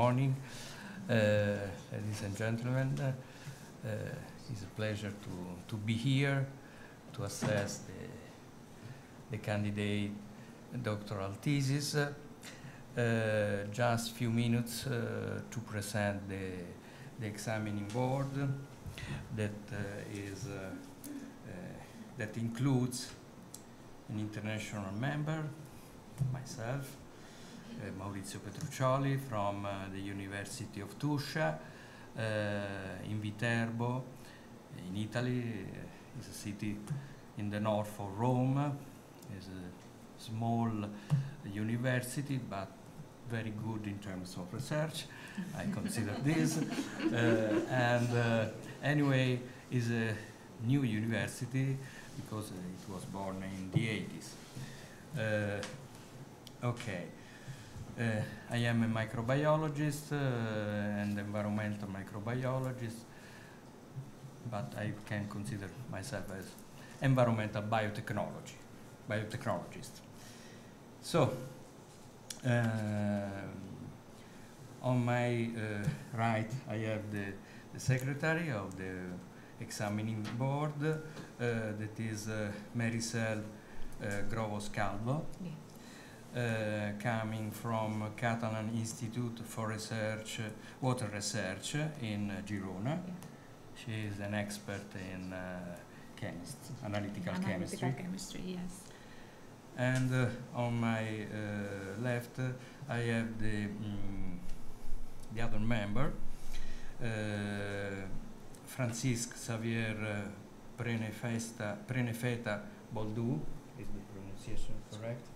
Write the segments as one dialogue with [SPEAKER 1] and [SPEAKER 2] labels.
[SPEAKER 1] morning, ladies and gentlemen. It's a pleasure to be here to assess the candidate doctoral thesis. Just few minutes to present the examining board that includes an international member, myself, Maurizio Petruccioli from the University of Tuscia in Viterbo, in Italy. Is a city in the north of Rome. It's a small university, but very good in terms of research. I consider this. Anyway, is a new university because it was born in the 80s. Okay. I am a microbiologist and environmental microbiologist, but I can consider myself as environmental biotechnologist. So, on my right, I have the secretary of the examining board, that is Maricel Grovos Calvo. Yeah. Coming from Catalan Institute for Research, Water Research in Girona. Yeah. She is an expert in analytical chemistry.
[SPEAKER 2] Yes.
[SPEAKER 1] And on my left, I have the other member, Francisque Xavier Prenefeta Boldou. Is the pronunciation correct?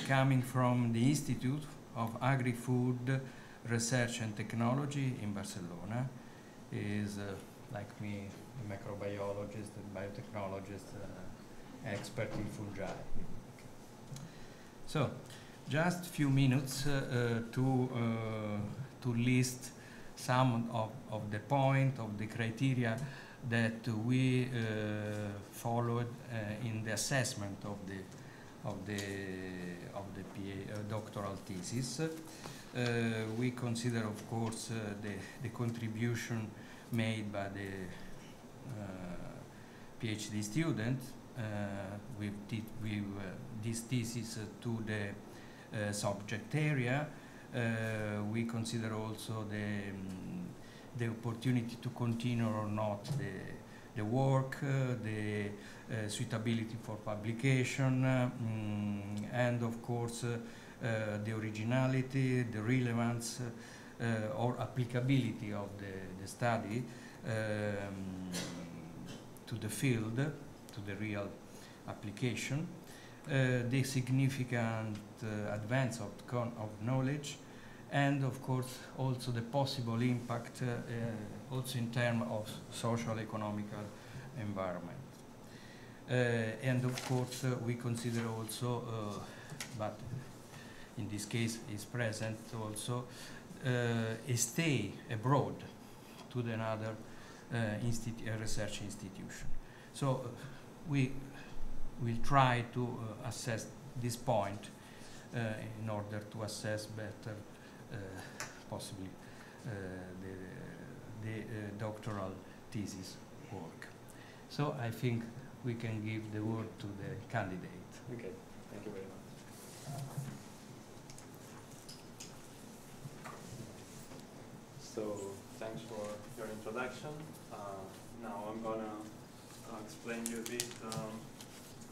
[SPEAKER 1] Coming from the Institute of Agri-Food Research and Technology in Barcelona, is like me, a microbiologist and biotechnologist, expert in fungi. So, just few minutes to list some of the point of the criteria that we followed in the assessment of the doctoral thesis. We consider, of course, the contribution made by the PhD student with this thesis to the subject area. We consider also the opportunity to continue or not the work, the suitability for publication, and of course the originality, the relevance or applicability of the study to the field, to the real application, the significant advance of knowledge, and of course also the possible impact also in terms of social economical environment. And of course we consider also, but in this case is present also, a stay abroad to another research institution. So we will try to assess this point in order to assess better possibly the doctoral thesis work. So I think we can give the word to the candidate.
[SPEAKER 3] Okay, thank you very much. So thanks for your introduction. Now I'm gonna explain you a bit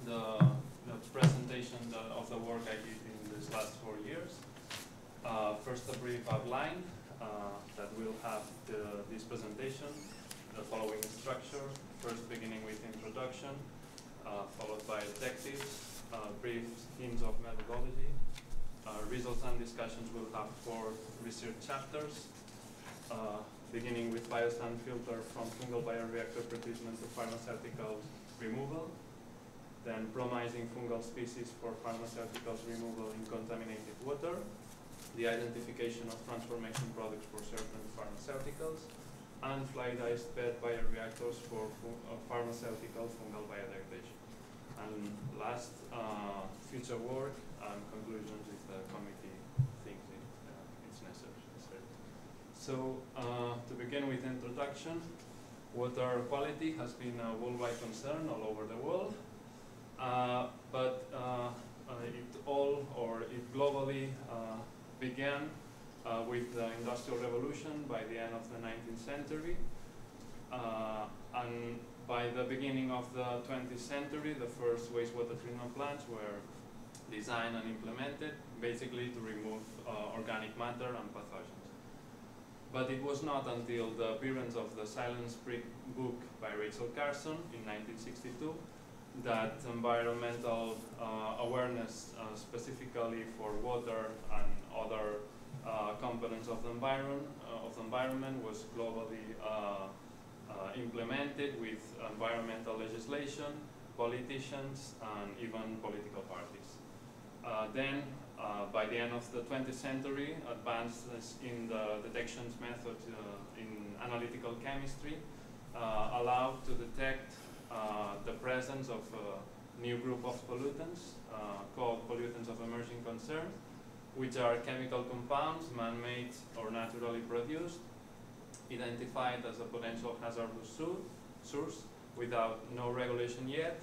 [SPEAKER 3] the presentation of the work I did in these last 4 years. First, a brief outline that will have this presentation, the following structure. First, beginning with introduction, followed by objectives, brief hints of methodology. Results and discussions will have 4 research chapters, beginning with biosand filter from fungal bioreactor pretreatment to pharmaceutical removal. Then promising fungal species for pharmaceuticals removal in contaminated water, the identification of transformation products for certain pharmaceuticals, and fluidized bed bioreactors for pharmaceutical fungal biodegradation. And last, future work and conclusions if the committee thinks it's necessary. So, to begin with introduction, water quality has been a worldwide concern all over the world, but it globally began with the Industrial Revolution by the end of the 19th century, and by the beginning of the 20th century, the first wastewater treatment plants were designed and implemented, basically to remove organic matter and pathogens. But it was not until the appearance of the Silent Spring book by Rachel Carson in 1962 that environmental awareness, specifically for water and other components of the environment, was globally implemented with environmental legislation, politicians, and even political parties. Then, by the end of the 20th century, advances in the detection method in analytical chemistry allowed to detect the presence of a new group of pollutants called pollutants of emerging concern, which are chemical compounds, man-made or naturally produced, identified as a potential hazardous source without no regulation yet,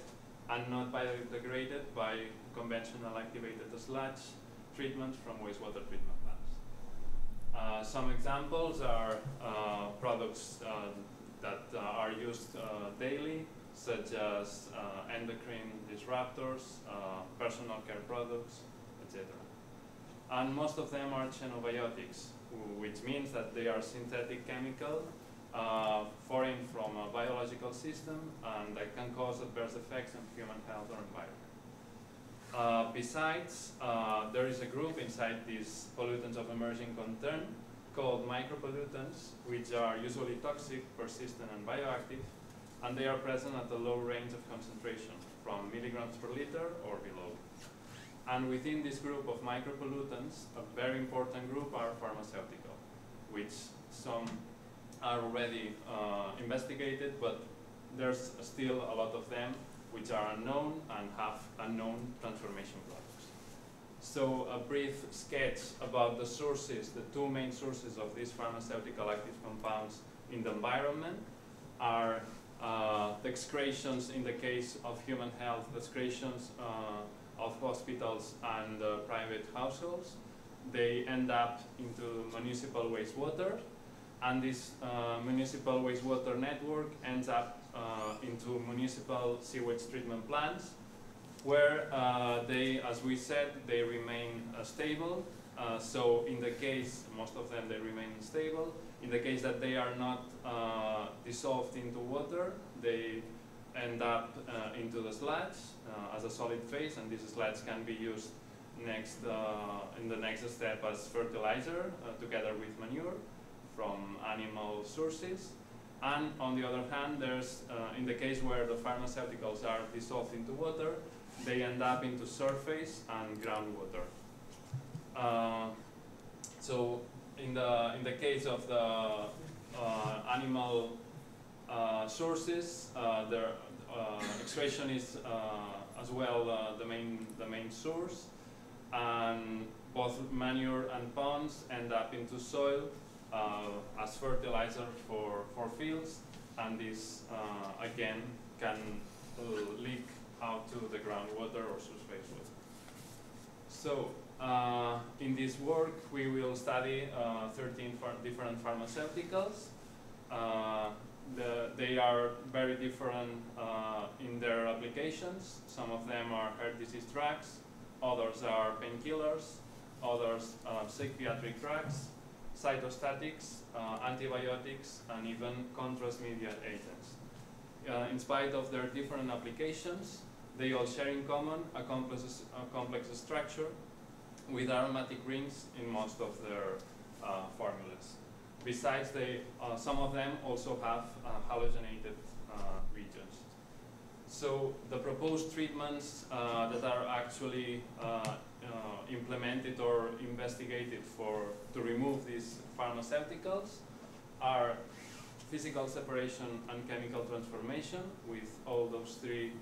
[SPEAKER 3] and not biodegraded by conventional activated sludge treatments from wastewater treatment plants. Some examples are products that are used daily, such as endocrine disruptors, personal care products, etc. And most of them are xenobiotics, which means that they are synthetic chemical, foreign from a biological system, and that can cause adverse effects on human health or environment. Besides, there is a group inside these pollutants of emerging concern called micropollutants, which are usually toxic, persistent, and bioactive, and they are present at a low range of concentration, from milligrams per liter or below. And within this group of micropollutants, a very important group are pharmaceutical, which some are already investigated, but there's still a lot of them which are unknown and have unknown transformation products. So a brief sketch about the sources, the two main sources of these pharmaceutical active compounds in the environment are the excretions in the case of human health, the excretions of hospitals and private households. They end up into municipal wastewater, and this municipal wastewater network ends up into municipal sewage treatment plants, where they, as we said, they remain stable. So in the case, most of them, they remain stable. In the case that they are not dissolved into water, they end up into the sludge as a solid phase, and this sludge can be used next in the next step as fertilizer together with manure from animal sources. And on the other hand, there's in the case where the pharmaceuticals are dissolved into water, they end up into surface and groundwater. So in the case of the animal sources, their extraction is as well the main source, and both manure and ponds end up into soil as fertilizer for fields, and this again can leak out to the groundwater or surface water. So in this work we will study 13 different pharmaceuticals. They are very different in their applications. Some of them are heart disease drugs, others are painkillers, others psychiatric drugs, cytostatics, antibiotics, and even contrast media agents. In spite of their different applications, they all share in common a complex structure with aromatic rings in most of their formulas. Besides, some of them also have halogenated regions. So the proposed treatments that are actually implemented or investigated to remove these pharmaceuticals are physical separation and chemical transformation with all those three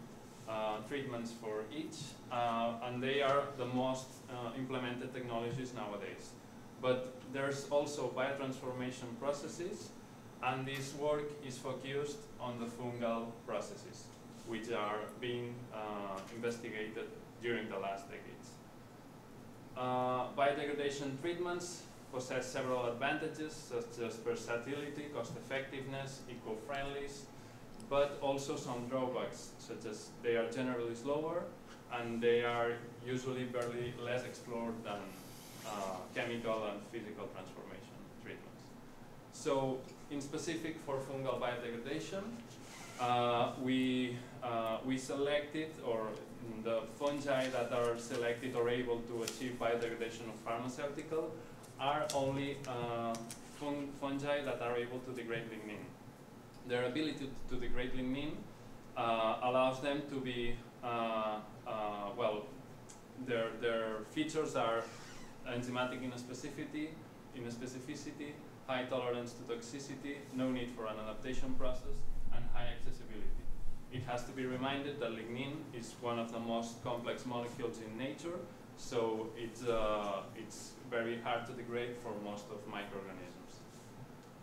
[SPEAKER 3] treatments for each, and they are the most implemented technologies nowadays. But there's also biotransformation processes, and this work is focused on the fungal processes, which are being investigated during the last decades. Biodegradation treatments possess several advantages, such as versatility, cost-effectiveness, eco-friendliness, but also some drawbacks, such as they are generally slower and they are usually barely less explored than chemical and physical transformation treatments. So, in specific for fungal biodegradation, we selected, or the fungi that are selected or able to achieve biodegradation of pharmaceutical are only fungi that are able to degrade lignin. Their ability to degrade lignin allows them to be, well, their features are enzymatic inspecificity, high tolerance to toxicity, no need for an adaptation process, and high accessibility. It has to be reminded that lignin is one of the most complex molecules in nature, so it's very hard to degrade for most of microorganisms.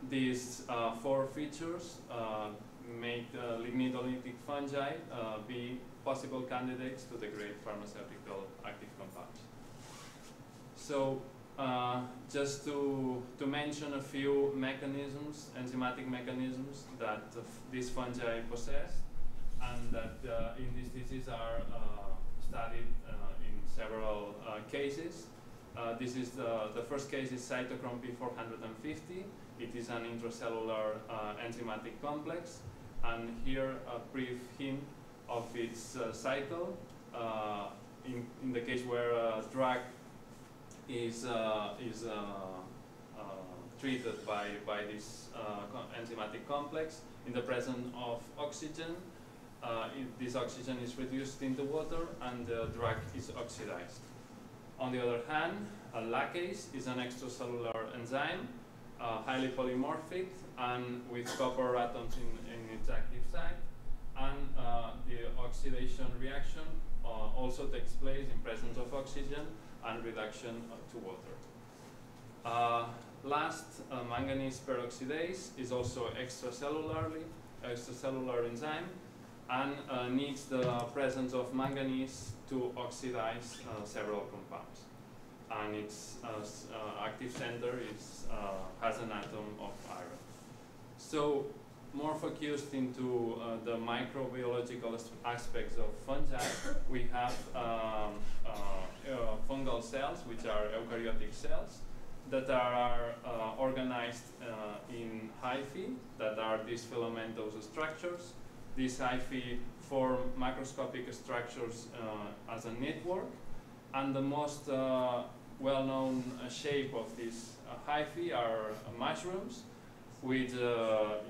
[SPEAKER 3] These 4 features make lignidolytic fungi be possible candidates to degrade pharmaceutical active compounds. So just to mention a few mechanisms, enzymatic mechanisms that these fungi possess, and that in this thesis are studied in several cases. This is the first case is Cytochrome P450. It is an intracellular enzymatic complex, and here a brief hint of its cycle. In the case where a drug is treated by this enzymatic complex, in the presence of oxygen, this oxygen is reduced into water and the drug is oxidized. On the other hand, a lacase is an extracellular enzyme, highly polymorphic and with copper atoms in its active site, and the oxidation reaction also takes place in presence of oxygen and reduction to water. Last, manganese peroxidase is also extracellular enzyme, and needs the presence of manganese to oxidize several compounds. And its active center has an atom of iron. So, more focused into the microbiological aspects of fungi, we have fungal cells, which are eukaryotic cells, that are organized in hyphae, that are these filamentous structures. These hyphae form macroscopic structures as a network, and the most well-known shape of these hyphae are mushrooms, which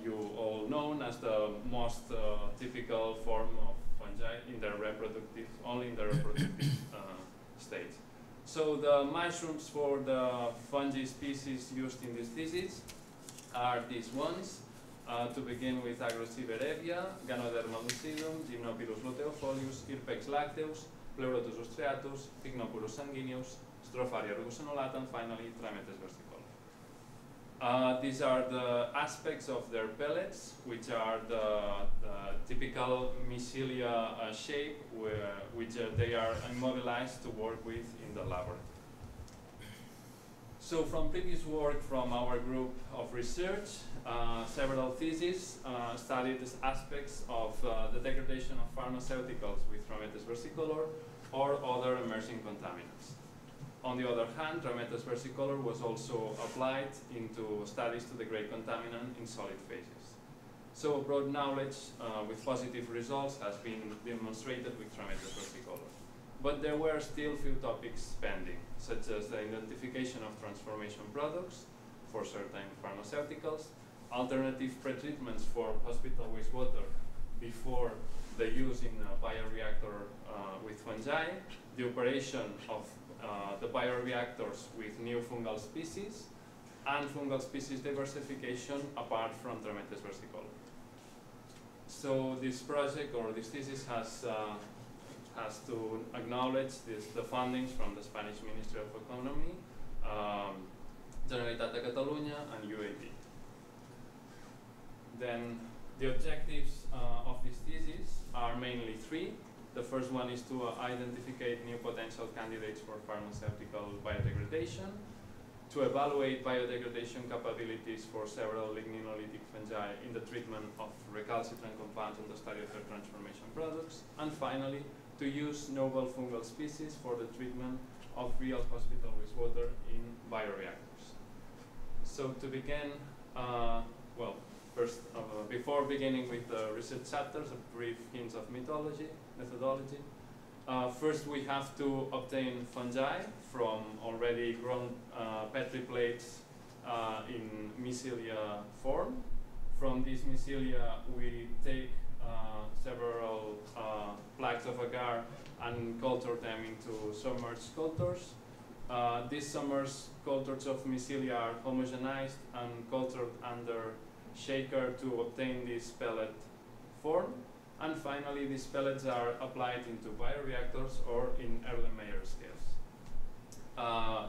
[SPEAKER 3] you all know as the most typical form of fungi in their reproductive, only in their reproductive state. So the mushrooms for the fungi species used in this thesis are these ones. To begin with Agrosciberevia, Ganoderma Lucidum, Gymnopilus luteofolius, Irpex lacteus, Pleurotus striatus, Pycnopurus sanguineus, Stropharia rugosenolata, and finally Trametes versicolor. These are the aspects of their pellets, which are the typical mycelia shape, which they are immobilized to work with in the laboratory. So from previous work from our group of research, several theses studied these aspects of the degradation of pharmaceuticals with Trametes versicolor or other emerging contaminants. On the other hand, Trametes versicolor was also applied into studies to degrade contaminant in solid phases. So broad knowledge with positive results has been demonstrated with Trametes versicolor. But there were still few topics pending, such as the identification of transformation products for certain pharmaceuticals, alternative pretreatments for hospital wastewater before the use in a bioreactor with fungi, the operation of the bioreactors with new fungal species, and fungal species diversification apart from Trametes versicolor. So this project or this thesis has to acknowledge the fundings from the Spanish Ministry of Economy, Generalitat de Catalunya, and UAB. Then the objectives of this thesis are mainly three. The first one is to identify new potential candidates for pharmaceutical biodegradation, to evaluate biodegradation capabilities for several ligninolytic fungi in the treatment of recalcitrant compounds and the study of their transformation products, and finally, to use novel fungal species for the treatment of real hospital wastewater in bioreactors. So to begin, before beginning with the research chapters, a brief hint of methodology. First, we have to obtain fungi from already grown Petri plates in mycelia form. From these mycelia, we take several plaques of agar and culture them into submerged cultures. These submerged cultures of mycelia are homogenized and cultured under shaker to obtain this pellet form. And finally, these pellets are applied into bioreactors or in Erlenmeyer scales.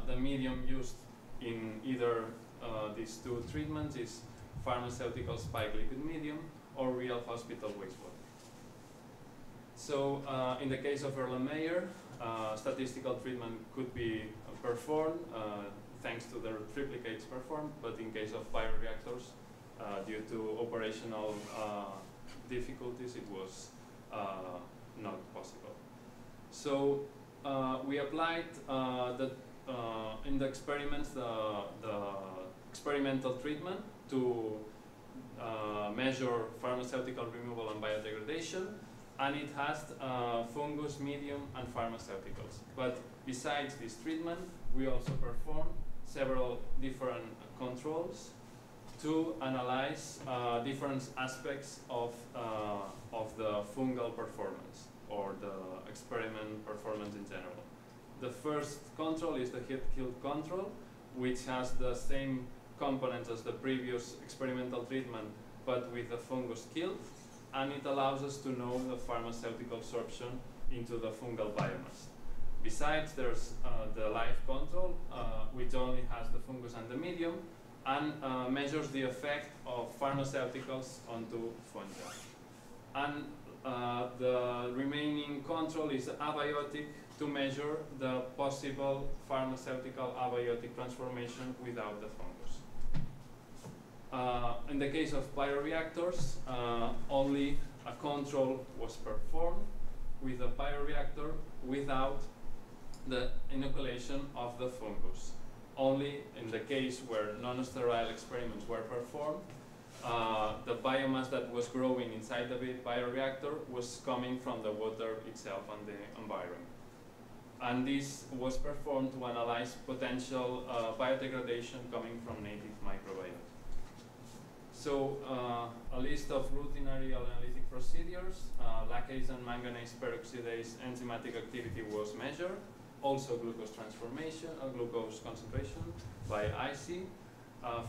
[SPEAKER 3] The medium used in either these two treatments is pharmaceutical spike liquid medium or real hospital wastewater. So in the case of Erlenmeyer, statistical treatment could be performed thanks to the triplicates performed, but in case of bioreactors, due to operational difficulties, it was not possible. So we applied in the experiments the experimental treatment to measure pharmaceutical removal and biodegradation, and it has fungus, medium, and pharmaceuticals. But besides this treatment, we also perform several different controls to analyze different aspects of the fungal performance or the experiment performance in general. The first control is the heat-killed control, which has the same components as the previous experimental treatment, but with the fungus killed, and it allows us to know the pharmaceutical sorption into the fungal biomass. Besides, there's the live control, which only has the fungus and the medium, and measures the effect of pharmaceuticals onto fungi. And the remaining control is abiotic, to measure the possible pharmaceutical abiotic transformation without the fungus. In the case of bioreactors, only a control was performed with a bioreactor without the inoculation of the fungus. Only in the case where non-sterile experiments were performed, the biomass that was growing inside the bioreactor was coming from the water itself and the environment. And this was performed to analyze potential biodegradation coming from native microbiota. So a list of routinary analytic procedures, lacase and manganese peroxidase enzymatic activity was measured, also glucose transformation, glucose concentration by IC.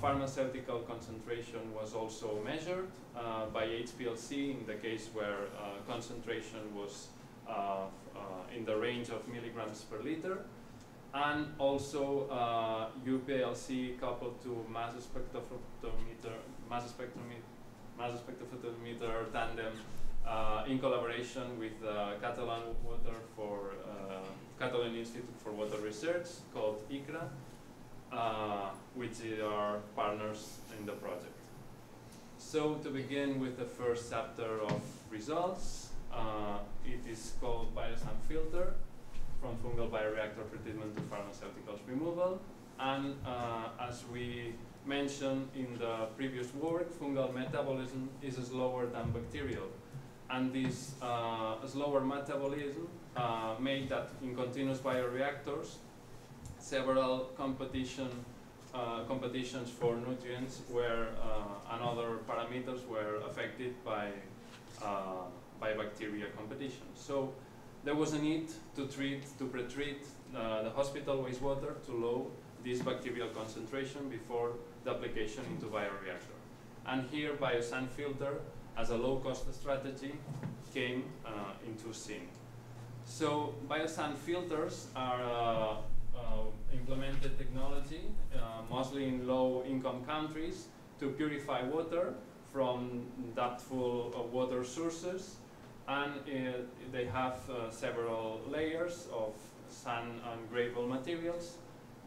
[SPEAKER 3] Pharmaceutical concentration was also measured by HPLC in the case where concentration was in the range of milligrams per liter, and also UPLC coupled to mass spectrophotometer tandem in collaboration with Catalan Institute for Water Research called ICRA, which are partners in the project. So to begin with the first chapter of results, it is called Biosand Filter, from fungal bioreactor treatment to pharmaceuticals removal. And as we mentioned in the previous work, fungal metabolism is slower than bacterial. And this slower metabolism made that in continuous bioreactors, several competitions for nutrients were and other parameters were affected by bacteria competition. So there was a need to pre-treat the hospital wastewater to lower this bacterial concentration before the application into bioreactor. And here, biosand filter as a low-cost strategy came into scene. So biosand filters are implemented technology, mostly in low-income countries, to purify water from doubtful water sources, and they have several layers of sand and gravel materials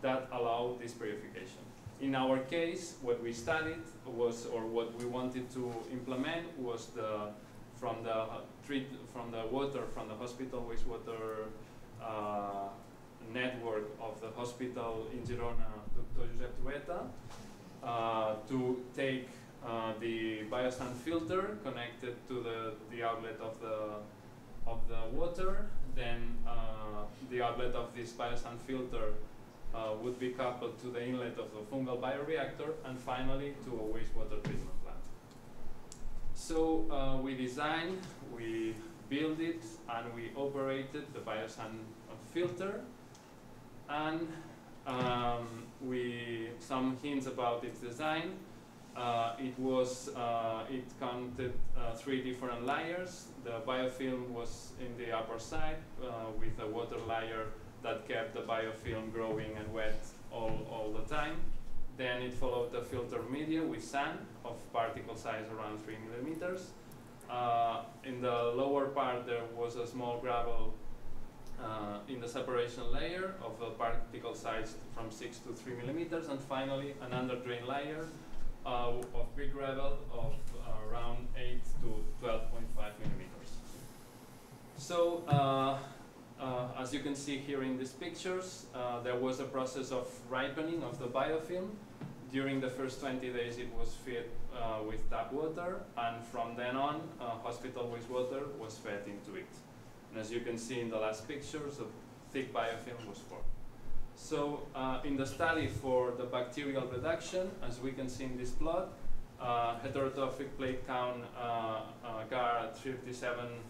[SPEAKER 3] that allow this purification. In our case, what we studied was, or what we wanted to implement was from the water from the hospital wastewater network of the hospital in Girona, Dr. Josep Trueta, to take the biosand filter connected to the outlet of the water. Then the outlet of this biosand filter would be coupled to the inlet of the fungal bioreactor, and finally to a wastewater treatment plant. So we designed, we built it, and we operated the biosand filter. And some hints about its design. It counted 3 different layers. The biofilm was in the upper side with a water layer that kept the biofilm growing and wet all the time. Then it followed the filter media with sand of particle size around 3 millimeters. In the lower part there was a small gravel in the separation layer of a particle size from 6 to 3 millimeters, and finally an under drain layer of big gravel of around 8 to 12.5 millimeters. So as you can see here in these pictures, there was a process of ripening of the biofilm. During the first 20 days it was fed with tap water, and from then on hospital wastewater was fed into it. And as you can see in the last pictures, a thick biofilm was formed. So in the study for the bacterial reduction, as we can see in this plot, heterotrophic plate count GAR at 57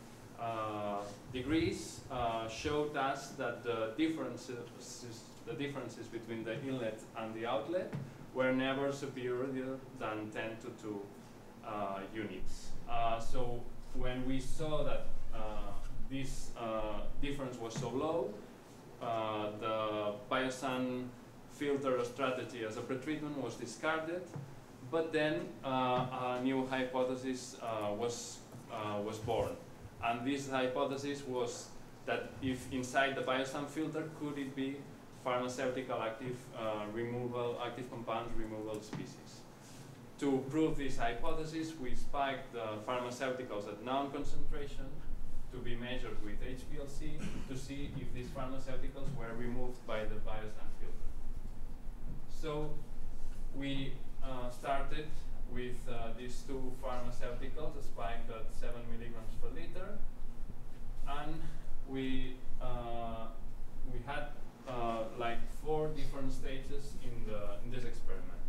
[SPEAKER 3] degrees showed us that the differences between the inlet and the outlet were never superior than 10 to 2 units. So when we saw that this difference was so low, the biosand filter strategy as a pretreatment was discarded, but then a new hypothesis was born. And this hypothesis was that if inside the biosand filter, could it be pharmaceutical active compound removal species? To prove this hypothesis, we spiked the pharmaceuticals at known concentration to be measured with HPLC to see if these pharmaceuticals were removed by the biosand filter. So we started with these 2 pharmaceuticals spiked at 7 milligrams per liter, and we had like 4 different stages in this experiment.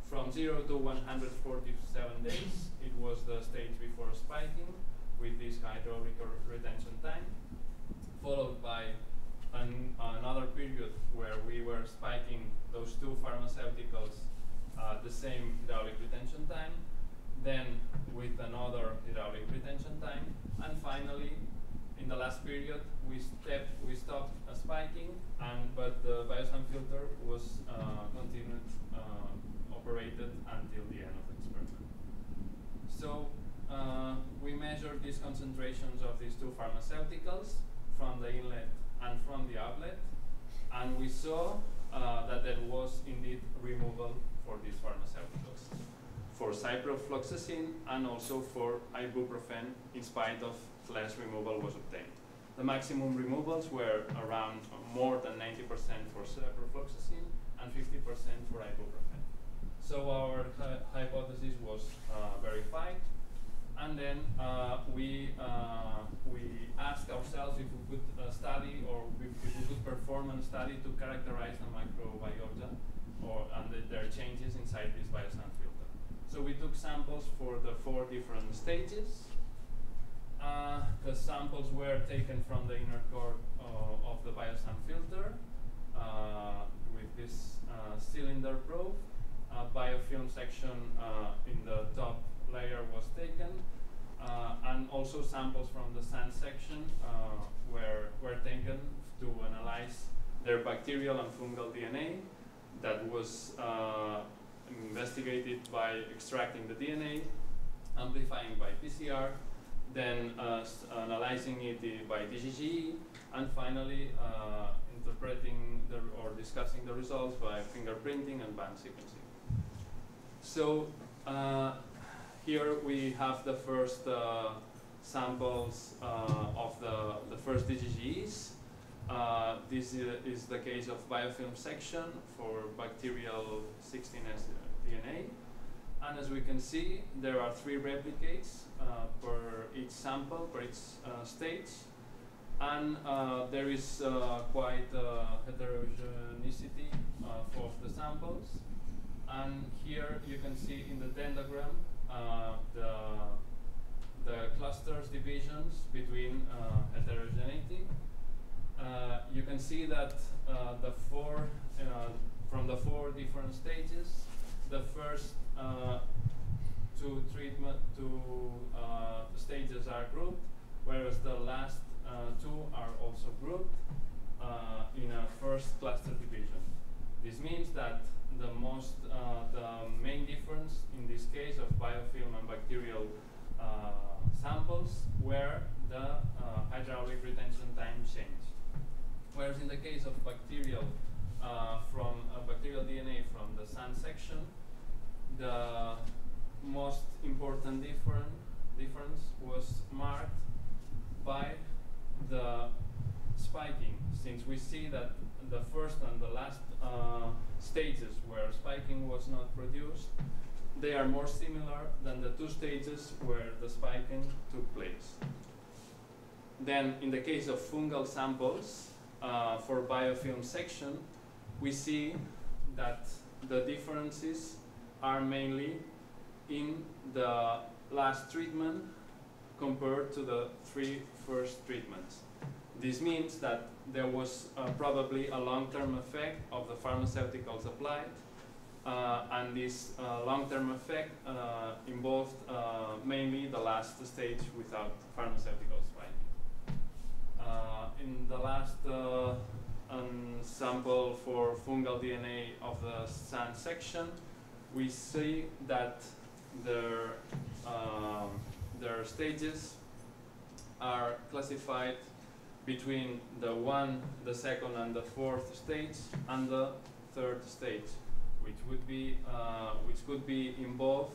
[SPEAKER 3] From 0 to 147 days, it was the stage before spiking with this hydraulic retention time, followed by another period where we were spiking those 2 pharmaceuticals the same hydraulic retention time, then with another hydraulic retention time, and finally, in the last period, we stopped spiking, but the biosand filter was continued operated until the end of the experiment. So we measured these concentrations of these 2 pharmaceuticals from the inlet and from the outlet, and we saw that there was indeed removal for these pharmaceuticals, for ciprofloxacin and also for ibuprofen, in spite of less removal was obtained. The maximum removals were around more than 90% for ciprofloxacin and 50% for ibuprofen. So our hypothesis was verified, and then we asked ourselves if we could study, or if we could perform a study to characterize the microbiota and their changes inside this biosand filter. So we took samples for the 4 different stages. The samples were taken from the inner core of the biosand filter with this cylinder probe, biofilm section in the top layer was taken, and also samples from the sand section were taken to analyze their bacterial and fungal DNA that was investigated by extracting the DNA, amplifying by PCR, then analyzing it by DGG, and finally interpreting or discussing the results by fingerprinting and band sequencing. So here we have the first samples of the first DGGs. This is the case of biofilm section for bacterial 16S DNA. And as we can see, there are 3 replicates per each sample, per each stage. And there is quite heterogeneity of the samples. And here you can see in the dendrogram the clusters divisions between heterogeneity. You can see that from the 4 different stages, the first two stages are grouped, whereas the last 2 are also grouped in a first cluster division. This means that the main difference in this case of biofilm and bacterial samples were the hydraulic retention time change. Whereas in the case of bacterial bacterial DNA from the sand section, the most important difference was marked by the spiking, since we see that the first and the last stages where spiking was not produced, they are more similar than the 2 stages where the spiking took place. Then in the case of fungal samples for biofilm section, we see that the differences are mainly in the last treatment compared to the 3 first treatments. This means that there was probably a long-term effect of the pharmaceuticals applied, and this long-term effect involved mainly the last stage without pharmaceutical spike. In the last sample for fungal DNA of the sand section, we see that their stages are classified between the 1, the 2nd, and the 4th stage, and the 3rd stage, which could be involve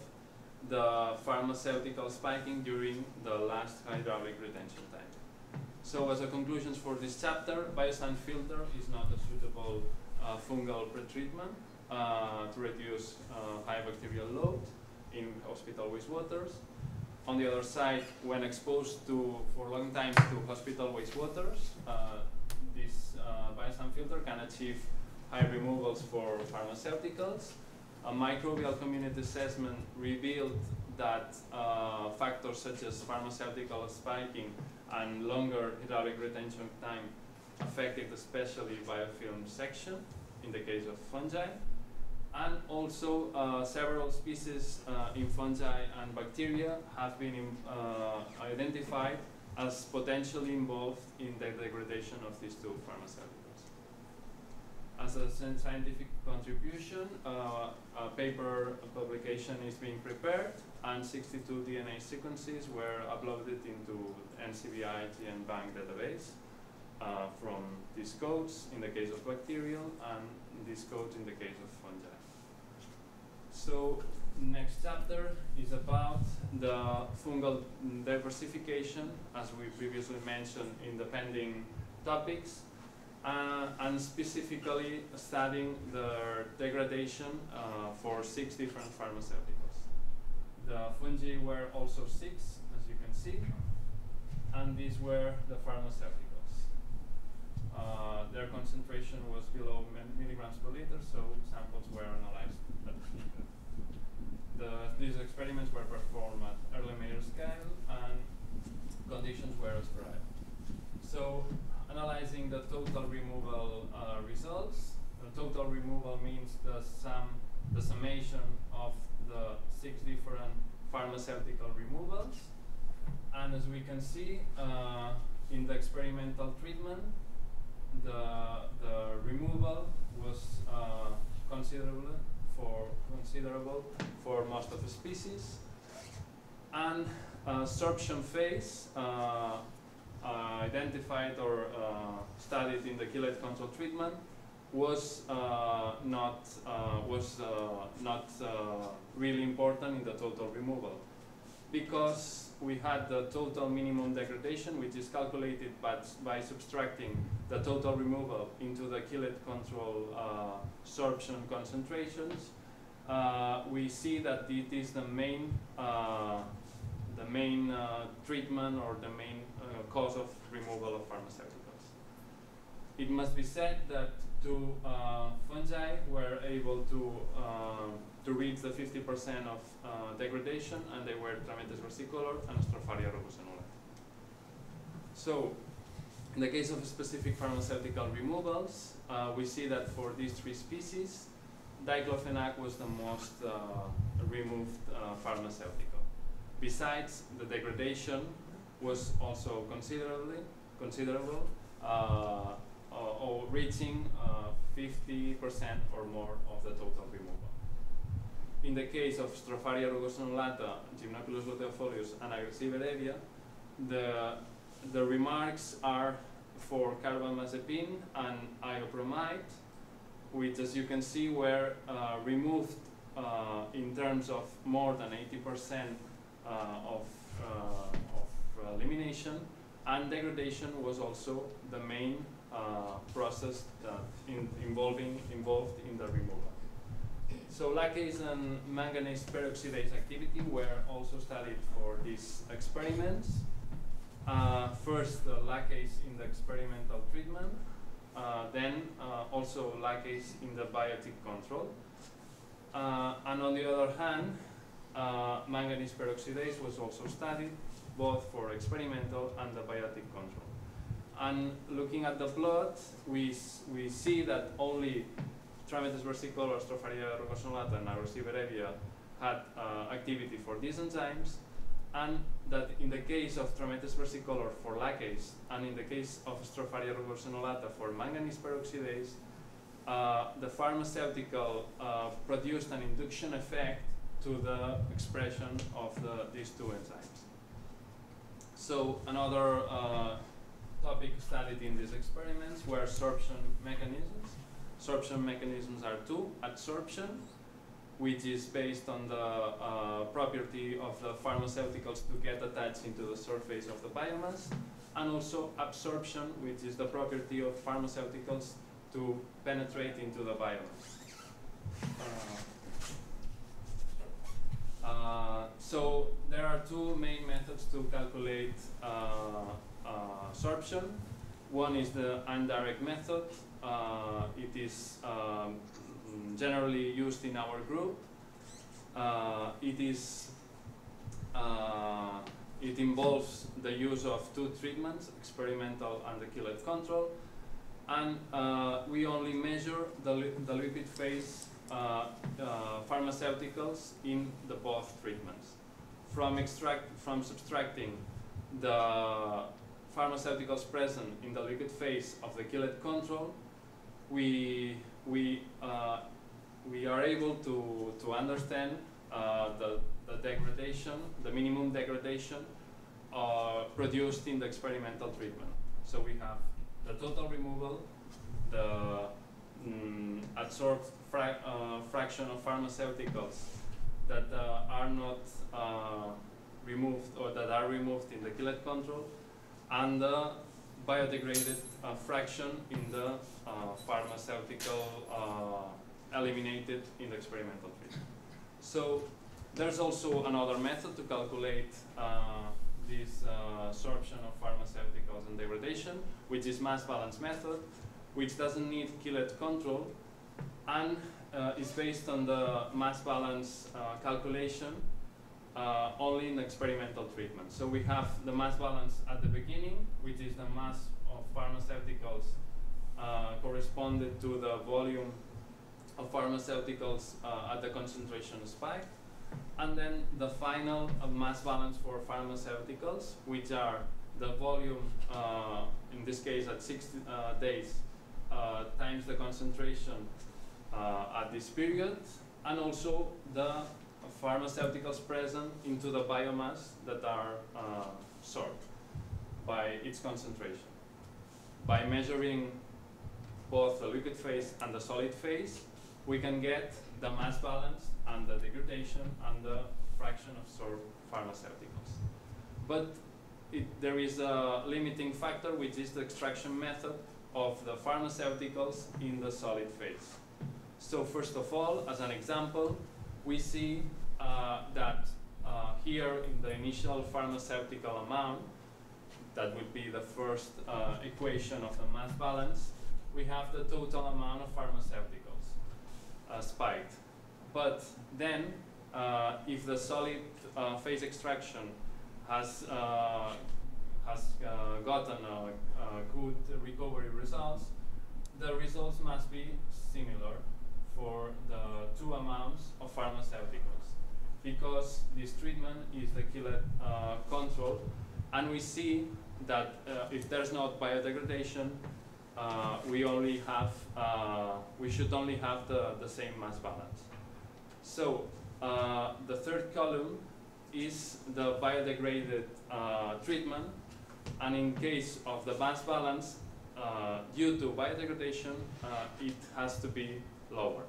[SPEAKER 3] the pharmaceutical spiking during the last hydraulic retention time. So as a conclusion for this chapter, biosand filter is not a suitable fungal pretreatment to reduce high bacterial load in hospital wastewaters. On the other side, when exposed for long time to hospital wastewaters, this biosand filter can achieve high removals for pharmaceuticals. A microbial community assessment revealed that factors such as pharmaceutical spiking and longer hydraulic retention time affected especially biofilm section in the case of fungi. And also several species in fungi and bacteria have been identified as potentially involved in the degradation of these 2 pharmaceuticals. As a scientific contribution, a paper publication is being prepared, and 62 DNA sequences were uploaded into NCBI GenBank database from these codes in the case of bacterial and these codes in the case of fungi. So next chapter is about the fungal diversification, as we previously mentioned in the pending topics, and specifically studying the degradation for 6 different pharmaceuticals. The fungi were also 6, as you can see, and these were the pharmaceuticals. Their concentration was below milligrams per liter, so samples were analyzed. These experiments were performed at early Mayer scale, and conditions were prescribed. So, analyzing the total removal results. The total removal means the sum the summation of the 6 different pharmaceutical removals. And as we can see, in the experimental treatment, the removal was considerable for most of the species. And sorption phase identified or studied in the killet control treatment was not really important in the total removal, because we had the total minimum degradation, which is calculated by subtracting the total removal into the killet control sorption concentrations. We see that it is the main treatment or the main cause of removal of pharmaceuticals. It must be said that two fungi were able to reach the 50% of degradation, and they were Trametes versicolor and Stropharia rugosenolata. So, in the case of specific pharmaceutical removals, we see that for these 3 species, diclofenac was the most removed pharmaceutical. Besides, the degradation was also considerable, or reaching 50% or more of the total removal. In the case of Stropharia rugosenolata, Gymnoculus luteofolius, and Agressiveredia, the remarks are for carbamazepine and iobromide, which, as you can see, were removed in terms of more than 80% of elimination, and degradation was also the main process that involved in the removal. So lacase and manganese peroxidase activity were also studied for these experiments. First, the lacase in the experimental treatment, then also lacase in the biotic control. And on the other hand, manganese peroxidase was also studied, both for experimental and the biotic control. And looking at the plot, we see that only Trametes versicolor, Stropharia rugosenolata, and Agressiveredia had activity for these enzymes, and that in the case of Trametes versicolor for lacase, and in the case of Stropharia rugosenolata for manganese peroxidase, the pharmaceutical produced an induction effect to the expression of these 2 enzymes. So another topic studied in these experiments were sorption mechanisms. Sorption mechanisms are 2: adsorption, which is based on the property of the pharmaceuticals to get attached into the surface of the biomass, and also absorption, which is the property of pharmaceuticals to penetrate into the biomass. So there are 2 main methods to calculate sorption. One is the Indirect Method. It is generally used in our group. It involves the use of 2 treatments, experimental and the killet control, and we only measure the lipid phase pharmaceuticals in the both treatments. From subtracting the pharmaceuticals present in the liquid phase of the killet control, we are able to understand the degradation, the minimum degradation produced in the experimental treatment. So we have the total removal, the adsorbed fraction of pharmaceuticals that are not removed or that are removed in the killet control, and the biodegraded fraction in the pharmaceutical eliminated in the experimental treatment. So there's also another method to calculate this sorption of pharmaceuticals and degradation, which is mass balance method, which doesn't need killet control, and is based on the mass balance calculation only in experimental treatment. So we have the mass balance at the beginning, which is the mass of pharmaceuticals corresponded to the volume of pharmaceuticals at the concentration spike. And then the final mass balance for pharmaceuticals, which are the volume, in this case at 60 days, times the concentration at this period, and also the pharmaceuticals present into the biomass that are sorbed by its concentration. By measuring both the liquid phase and the solid phase, we can get the mass balance and the degradation and the fraction of sorbed pharmaceuticals. But there is a limiting factor, which is the extraction method of the pharmaceuticals in the solid phase. So first of all, as an example, we see that here in the initial pharmaceutical amount, that would be the first equation of the mass balance, we have the total amount of pharmaceuticals spiked. But then, if the solid phase extraction has gotten good recovery results, the results must be similar for the two amounts of pharmaceuticals, because this treatment is the killet control, and we see that if there's not biodegradation, we should only have the same mass balance. So the third column is the biodegraded treatment, and in case of the mass balance, due to biodegradation, it has to be lower.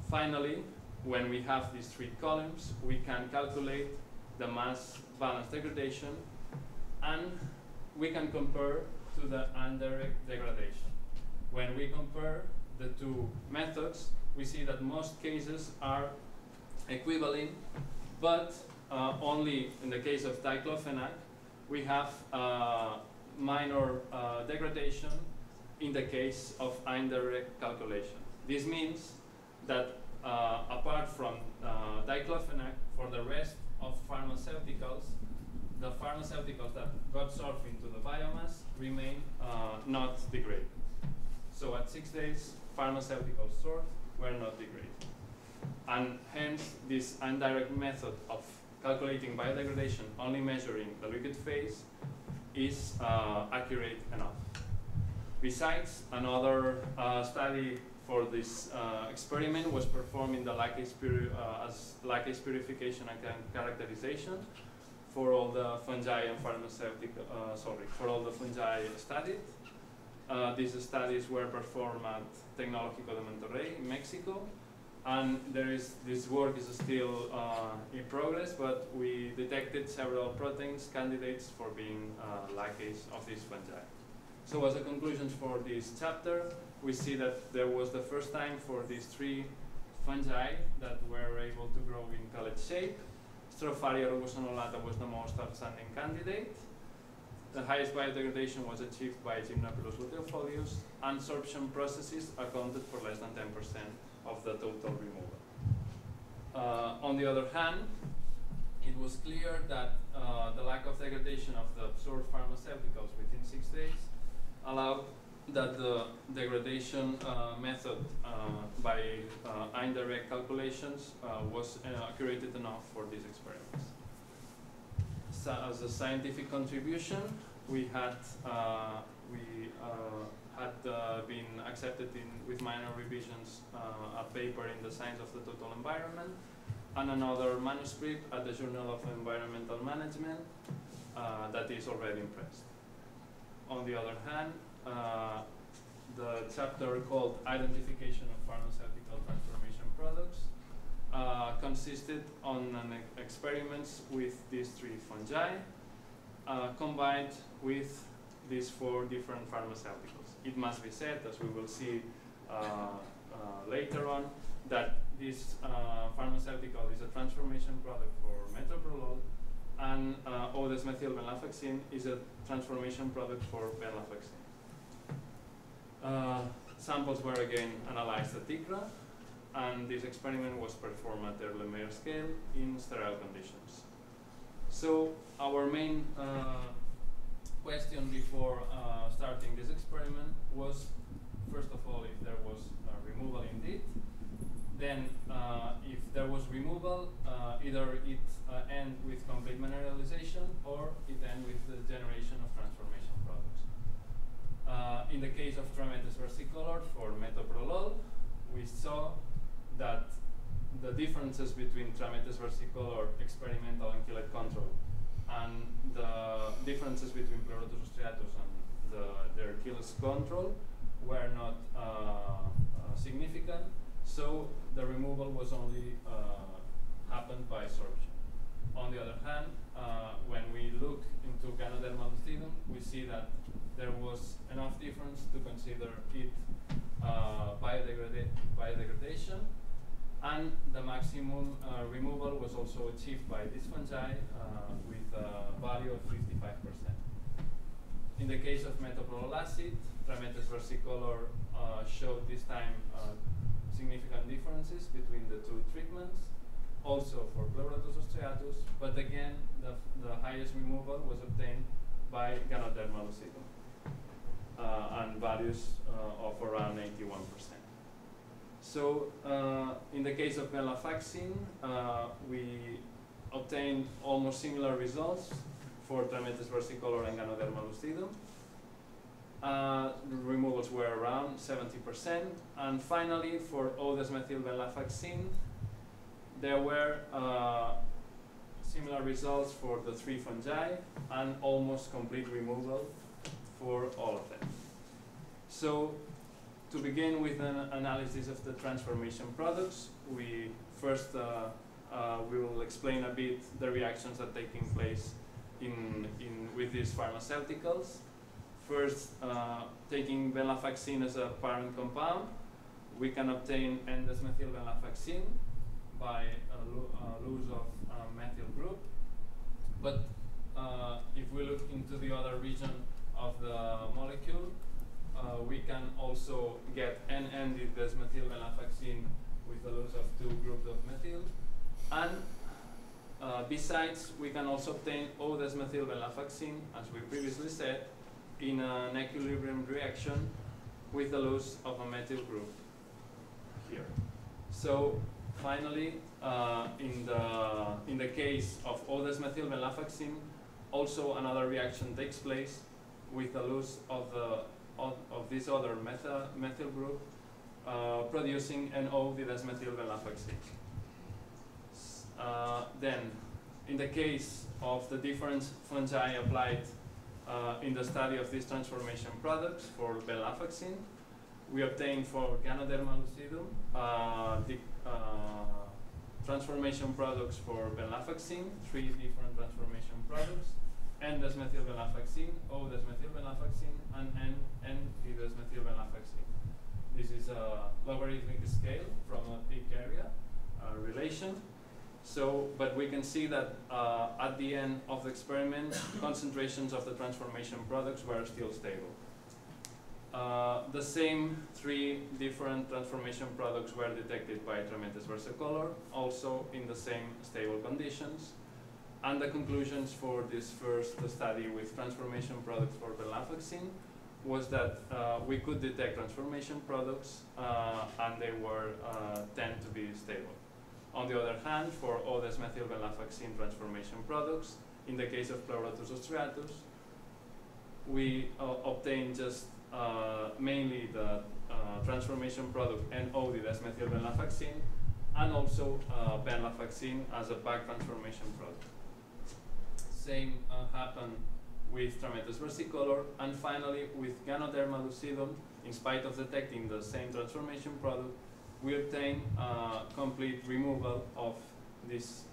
[SPEAKER 3] Finally, when we have these three columns, we can calculate the mass balance degradation, and we can compare to the indirect degradation. When we compare the two methods, we see that most cases are equivalent, but only in the case of diclofenac, we have minor degradation in the case of indirect calculation. This means that apart from diclofenac, for the rest of pharmaceuticals, the pharmaceuticals that got sorbed into the biomass remain not degraded. So at 6 days, pharmaceuticals sorbed were not degraded. And hence, this indirect method of calculating biodegradation, only measuring the liquid phase, is accurate enough. Besides, another study for this experiment was performed in the lacase purification and characterization for all the fungi and pharmaceutical, for all the fungi studied. These studies were performed at Tecnológico de Monterrey in Mexico, and this work is still in progress, but we detected several proteins candidates for being lacase of these fungi. So as a conclusion for this chapter, we see that there was the first time for these three fungi that were able to grow in pellet shape. Stropharia rubosonolata was the most outstanding candidate. The highest biodegradation was achieved by Gymnopilus luteofolius, and sorption processes accounted for less than 10% of the total removal. On the other hand, it was clear that the lack of degradation of the absorbed pharmaceuticals within 6 days allowed that the degradation method by indirect calculations was accurate enough for these experiments. So as a scientific contribution, we had been accepted with minor revisions a paper in the Science of the Total Environment, and another manuscript at the Journal of Environmental Management that is already in press. On the other hand, the chapter called Identification of Pharmaceutical Transformation Products consisted on experiments with these three fungi combined with these 4 different pharmaceuticals. It must be said, as we will see later on, that this pharmaceutical is a transformation product for metoprolol, and O-desmethylvenlafaxine is a transformation product for venlafaxine. Samples were again analyzed at ICRA, and this experiment was performed at Erlenmeyer scale in sterile conditions. So our main question before starting this experiment was, first of all, if there was removal indeed, then if there was removal, either it end with complete mineralization or it end with the generation of transformation products. In the case of Trametes versicolor for Metoprolol, we saw that the differences between Trametes versicolor experimental and killet control and the differences between Pleurotus striatus and their killet control were not significant, so the removal was only happened by sorption. On the other hand, when we look into Ganoderma Lucidum, we see that there was enough difference to consider it biodegradation, and the maximum removal was also achieved by this fungi with a value of 55%. In the case of metoprolol acid, Trametes versicolor showed this time significant differences between the two treatments, also for Pleurotus striatus, but again, the highest removal was obtained by Ganoderma Lucidum, and values of around 81%. So, in the case of venlafaxine, we obtained almost similar results for Trametes versicolor and Ganoderma Lucidum. The removals were around 70%, and finally, for O-desmethylvenlafaxine, there were similar results for the three fungi and almost complete removal for all of them. So, to begin with an analysis of the transformation products, we first we will explain a bit the reactions that are taking place with these pharmaceuticals. First, taking venlafaxine as a parent compound, we can obtain N-desmethylvenlafaxine by loss of methyl group. But if we look into the other region of the molecule, we can also get N-desmethylvenlafaxine with the loss of two groups of methyl. And besides, we can also obtain O-desmethylvenlafaxine, as we previously said, in an equilibrium reaction with the loss of a methyl group here. So finally, in the case of O-desmethylvenlafaxine, also another reaction takes place with the loss of this other methyl group, producing an O-desmethylvenlafaxine. Then, in the case of the different fungi applied in the study of these transformation products for venlafaxine, we obtained for Ganoderma Lucidum the transformation products for venlafaxine, three different transformation products: N-desmethylvenlafaxine, O-desmethylvenlafaxine, and N-desmethylvenlafaxine. This is a logarithmic scale from a peak area relation. So, but we can see that at the end of the experiment, concentrations of the transformation products were still stable. The same three different transformation products were detected by Trametes versicolor, also in the same stable conditions. And the conclusions for this first study with transformation products for venlafaxine was that we could detect transformation products and they were tend to be stable. On the other hand, for O-desmethylvenlafaxine transformation products, in the case of Pleurotus striatus, we obtained just mainly the transformation product N-O-desmethylvenlafaxine and also venlafaxine as a back transformation product. Same happened with Trametes versicolor, and finally with Ganoderma Lucidum, in spite of detecting the same transformation product, we obtain complete removal of this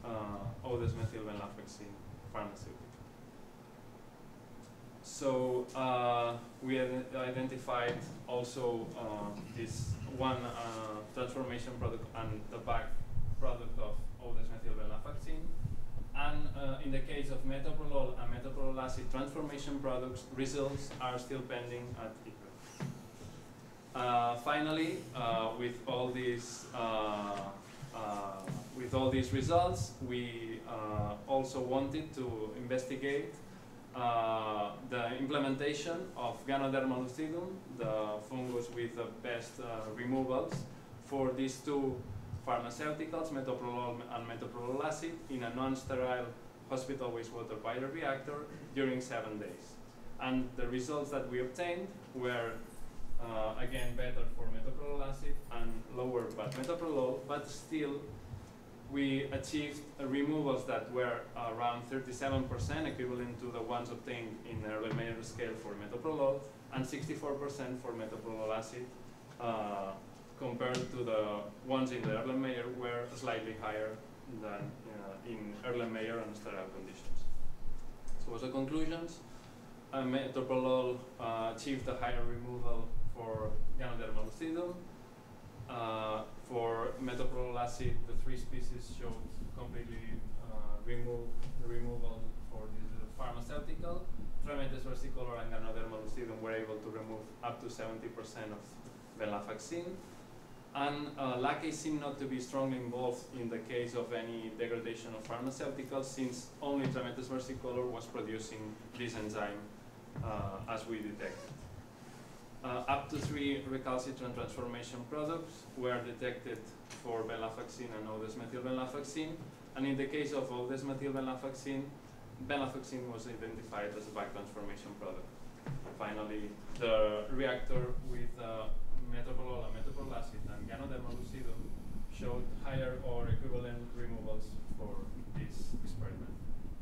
[SPEAKER 3] O-desmethylvenlafaxine pharmaceutical. So we identified also this one transformation product and the back product of O-desmethylvenlafaxine. And in the case of metoprolol and metoprolol acid transformation products, results are still pending at ICRA. Finally, with all these results, we also wanted to investigate the implementation of Ganoderma Lucidum, the fungus with the best removals, for these two pharmaceuticals, metoprolol and metoprolol acid, in a non-sterile hospital wastewater bioreactor during 7 days. And the results that we obtained were, again, better for metoprolol acid and lower but metoprolol, but still we achieved removals that were around 37%, equivalent to the ones obtained in the Erlenmeyer scale for metoprolol, and 64% for metoprolol acid, compared to the ones in the Erlenmeyer were slightly higher than in Erlenmeyer and sterile conditions. So as a conclusions, metoprolol achieved a higher removal for Ganoderma Lucidum. For metoprolol acid, the 3 species showed completely removal for this pharmaceutical. Trametes versicolor and Ganoderma Lucidum were able to remove up to 70% of venlafaxine. And lacase seemed not to be strongly involved in the case of any degradation of pharmaceuticals, since only Trametes versicolor was producing this enzyme as we detected. Up to 3 recalcitrant transformation products were detected for venlafaxine and O-desmethylvenlafaxine, and in the case of O-desmethylvenlafaxine, venlafaxine was identified as a back transformation product. Finally, the reactor with metoprolol and metoprolol acid and Ganoderma Lucidum showed higher or equivalent removals for this experiment.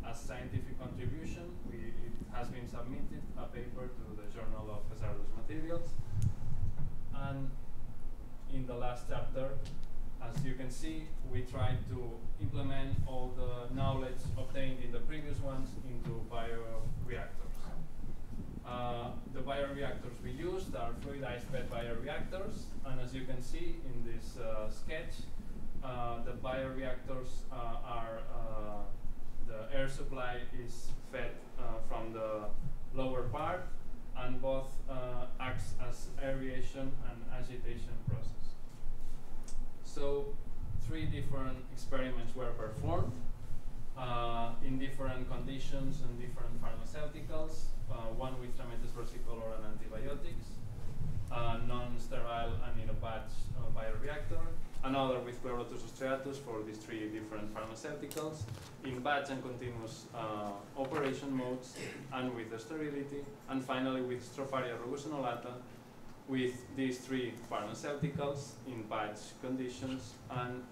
[SPEAKER 3] As scientific contribution, it has been submitted a paper to the Journal of Hazardous Materials. And in the last chapter, as you can see, we tried to implement all the knowledge obtained in the previous ones into bioreactors. The bioreactors we used are fluidized bed bioreactors, and as you can see in this sketch, the bioreactors are the air supply is fed from the lower part, and both acts as aeration and agitation process. So 3 different experiments were performed in different conditions and different pharmaceuticals, one with Trametes versicolor and antibiotics, non-sterile and in a batch bioreactor, another with Chlorotus striatus for these 3 different pharmaceuticals, in batch and continuous operation modes, and with the sterility, and finally with Stropharia rubusonolata with these 3 pharmaceuticals in batch conditions, and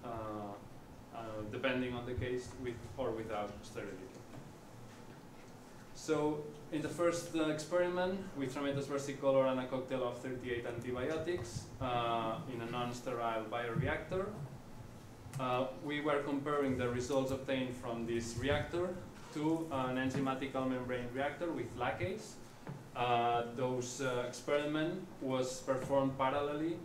[SPEAKER 3] depending on the case, with or without sterility. So in the first experiment with Trametes versicolor and a cocktail of 38 antibiotics in a non-sterile bioreactor, we were comparing the results obtained from this reactor to an enzymatical membrane reactor with lacase. Those experiment was performed parallelly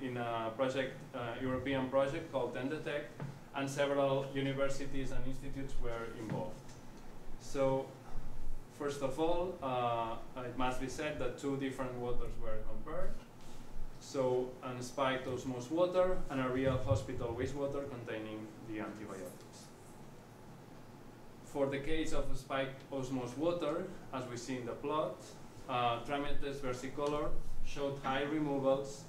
[SPEAKER 3] in a project, European project called Endetect, and several universities and institutes were involved. So first of all, it must be said that 2 different waters were compared. So an spiked osmosis water and a real hospital wastewater containing the antibiotics. For the case of spiked osmosis water, as we see in the plot, Trametes versicolor showed high removals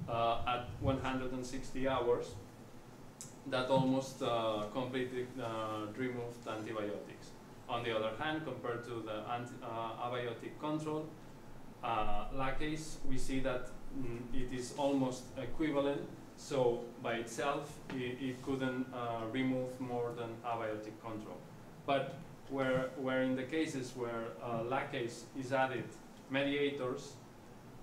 [SPEAKER 3] at 160 hours that almost completely removed antibiotics. On the other hand, compared to the abiotic control, lacase, we see that it is almost equivalent, so by itself it couldn't remove more than abiotic control. But where in the cases where lacase is added mediators,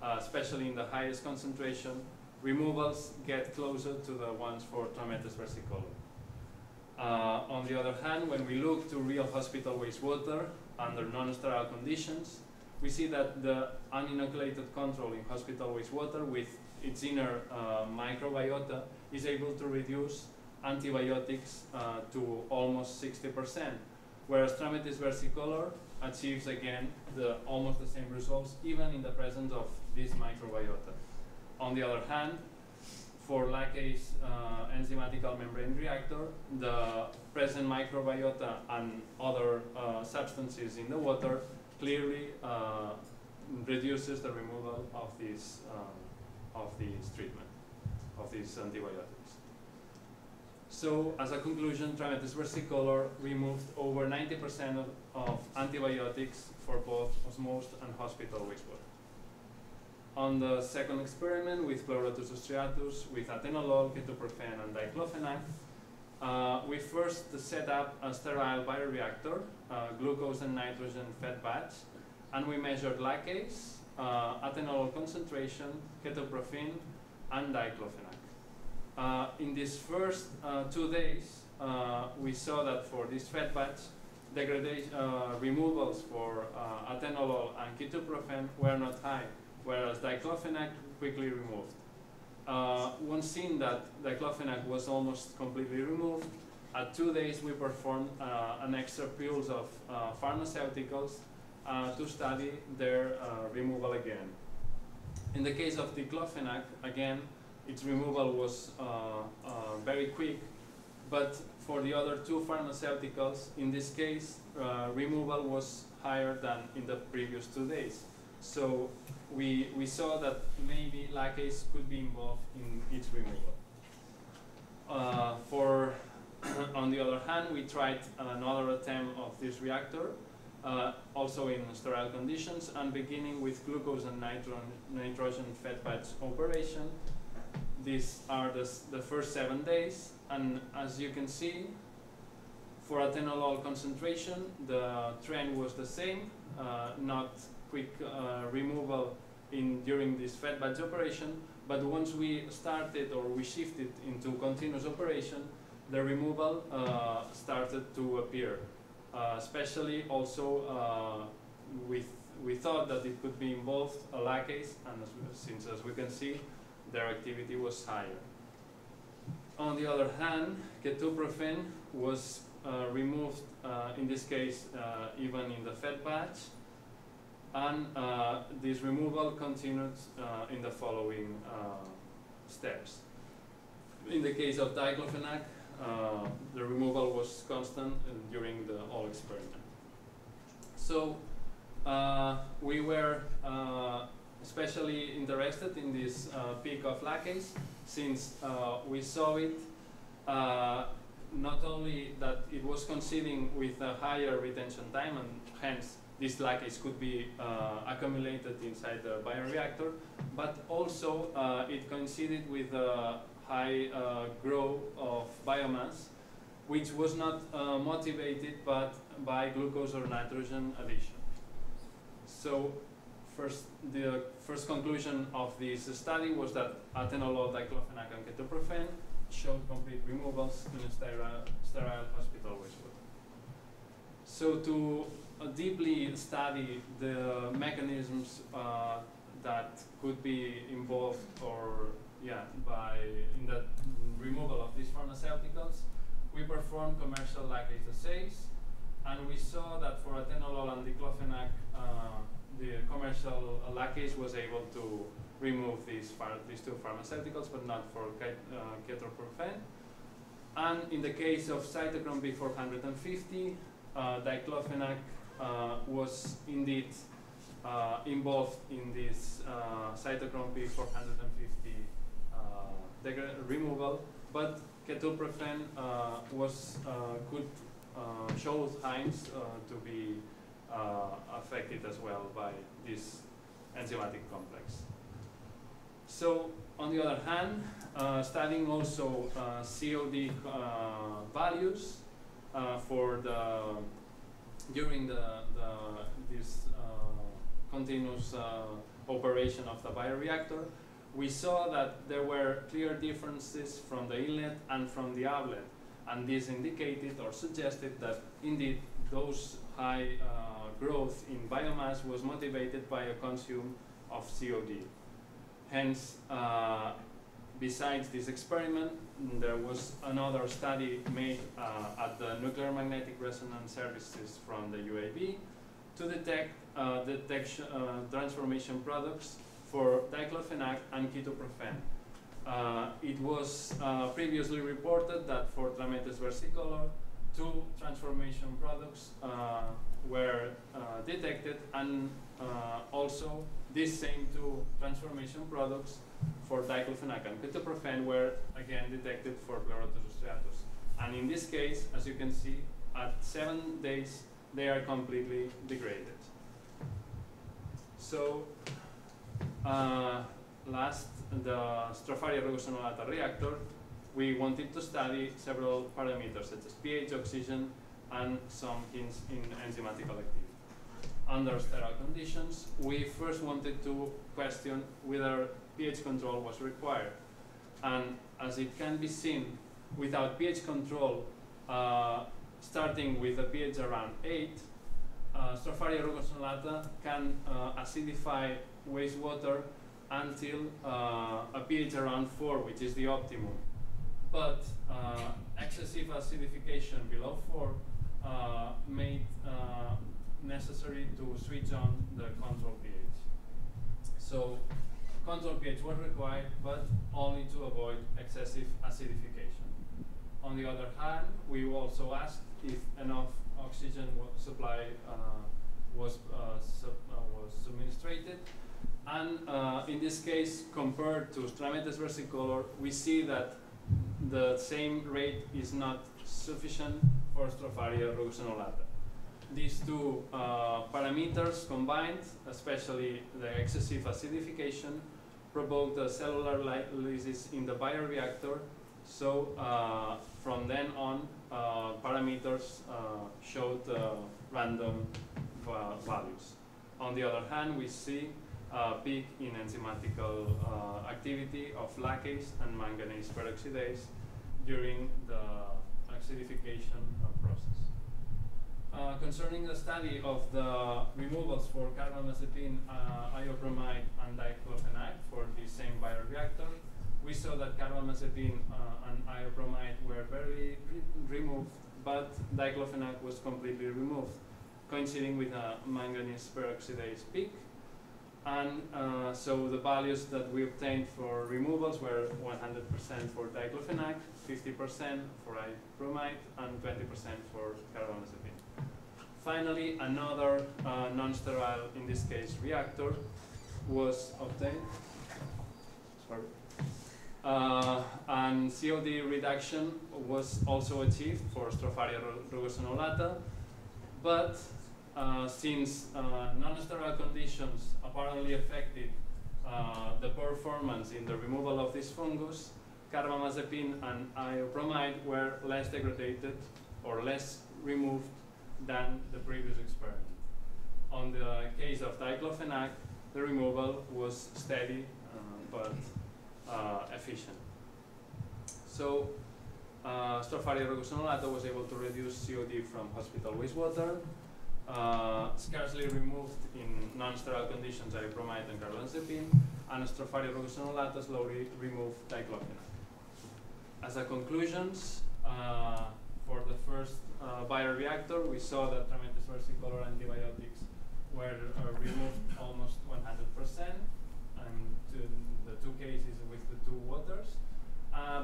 [SPEAKER 3] especially in the highest concentration, removals get closer to the ones for Trametes versicolor. On the other hand, when we look to real hospital wastewater under non-sterile conditions, we see that the uninoculated control in hospital wastewater with its inner microbiota is able to reduce antibiotics to almost 60%, whereas Trametes versicolor achieves again almost the same results even in the presence of this microbiota. On the other hand, for lacase enzymatical membrane reactor, the present microbiota and other substances in the water clearly reduces the removal of this treatment, of these antibiotics. So, as a conclusion, Trametes versicolor removed over 90% of antibiotics for both osmosed and hospital wastewater. On the second experiment with Pleurotus striatus, with Atenolol, Ketoprofen, and Diclofenac, we first set up a sterile bioreactor, glucose and nitrogen fed batch, and we measured lacase, Atenolol concentration, Ketoprofen, and Diclofenac. In these first 2 days, we saw that for this fed batch, degradation removals for Atenolol and Ketoprofen were not high, whereas Diclofenac quickly removed. Once seen that Diclofenac was almost completely removed, at 2 days we performed an extra pulse of pharmaceuticals to study their removal again. In the case of Diclofenac, again, its removal was very quick, but for the other 2 pharmaceuticals, in this case, removal was higher than in the previous 2 days. So we saw that maybe lacase could be involved in its removal. On the other hand, we tried another attempt of this reactor, also in sterile conditions, and beginning with glucose and nitrogen fed batch operation. These are the first 7 days, and as you can see, for Atenolol concentration, the trend was the same, not quick removal during this fed batch operation, but once we started or we shifted into continuous operation, the removal started to appear. Especially also we thought that it could be involved a lacase, and since as we can see, their activity was higher. On the other hand, Ketoprofen was removed, in this case, even in the fed batch, and this removal continued in the following steps. In the case of Diclofenac, the removal was constant during the whole experiment. So we were especially interested in this peak of lacase, since we saw it not only that it was coinciding with a higher retention time, and hence this lacase could be accumulated inside the bioreactor, but also it coincided with a high growth of biomass, which was not motivated but by glucose or nitrogen addition. So the first conclusion of this study was that Atenolol, Diclofenac, and Ketoprofen showed complete removals in a sterile hospital wastewater. So to deeply study the mechanisms that could be involved in the removal of these pharmaceuticals, we performed commercial lacase assays, and we saw that for Atenolol and Diclofenac, the commercial lacase was able to remove these 2 pharmaceuticals, but not for Ketoprofen. And in the case of Cytochrome P450, Diclofenac was indeed involved in this Cytochrome P450 removal, but Ketoprofen could show signs to be affected as well by this enzymatic complex. So, on the other hand, studying also COD values during this continuous operation of the bioreactor, we saw that there were clear differences from the inlet and from the outlet, and this indicated or suggested that indeed those high growth in biomass was motivated by a consume of COD. Hence, besides this experiment, there was another study made at the Nuclear Magnetic Resonance Services from the UAB to detect transformation products for Diclofenac and Ketoprofen. It was previously reported that for Trametes versicolor, 2 transformation products were detected, and also these same 2 transformation products for Diclofenac and Ketoprofen were again detected for Pleurotus striatus. And in this case, as you can see, at 7 days, they are completely degraded. So, last, the Stropharia rugosonolata reactor, we wanted to study several parameters such as pH, oxygen, and some hints in enzymatic activity. Under sterile conditions, we first wanted to question whether pH control was required. And as it can be seen, without pH control, starting with a pH around 8, Stropharia rugosonolata can acidify wastewater until a pH around 4, which is the optimum. But excessive acidification below 4 made necessary to switch on the control pH. So control pH was required, but only to avoid excessive acidification. On the other hand, we also asked if enough oxygen supply was administered. And in this case, compared to Strametes versicolor, we see that the same rate is not sufficient for Stropharia rugosonolata. These two parameters combined, especially the excessive acidification, provoked a cellular lysis in the bioreactor. So from then on, parameters showed random values. On the other hand, we see a peak in enzymatical activity of lacase and manganese peroxidase during the acidification process. Concerning the study of the removals for carbamazepine, iobromide, and diclofenac for the same bioreactor, we saw that carbamazepine and iobromide were very removed, but diclofenac was completely removed, coinciding with a manganese peroxidase peak. And so the values that we obtained for removals were 100% for diclofenac, 50% for iobromide, and 20% for carbamazepine. Finally, another non-sterile, in this case, reactor was obtained. And COD reduction was also achieved for Stropharia rugosonolata, but since non-sterile conditions apparently affected the performance in the removal of this fungus, carbamazepine and iobromide were less degraded or less removed than the previous experiment. On the case of diclofenac, the removal was steady but efficient. So Stropharia rugosonolata was able to reduce COD from hospital wastewater, scarcely removed in non-sterile conditions iobromide and carbamazepine, and Stropharia rugosonolata slowly removed diclofenac. As a conclusions, for the first bioreactor, we saw that Strametes versicolor antibiotics were removed almost 100%, and the two cases with the two waters.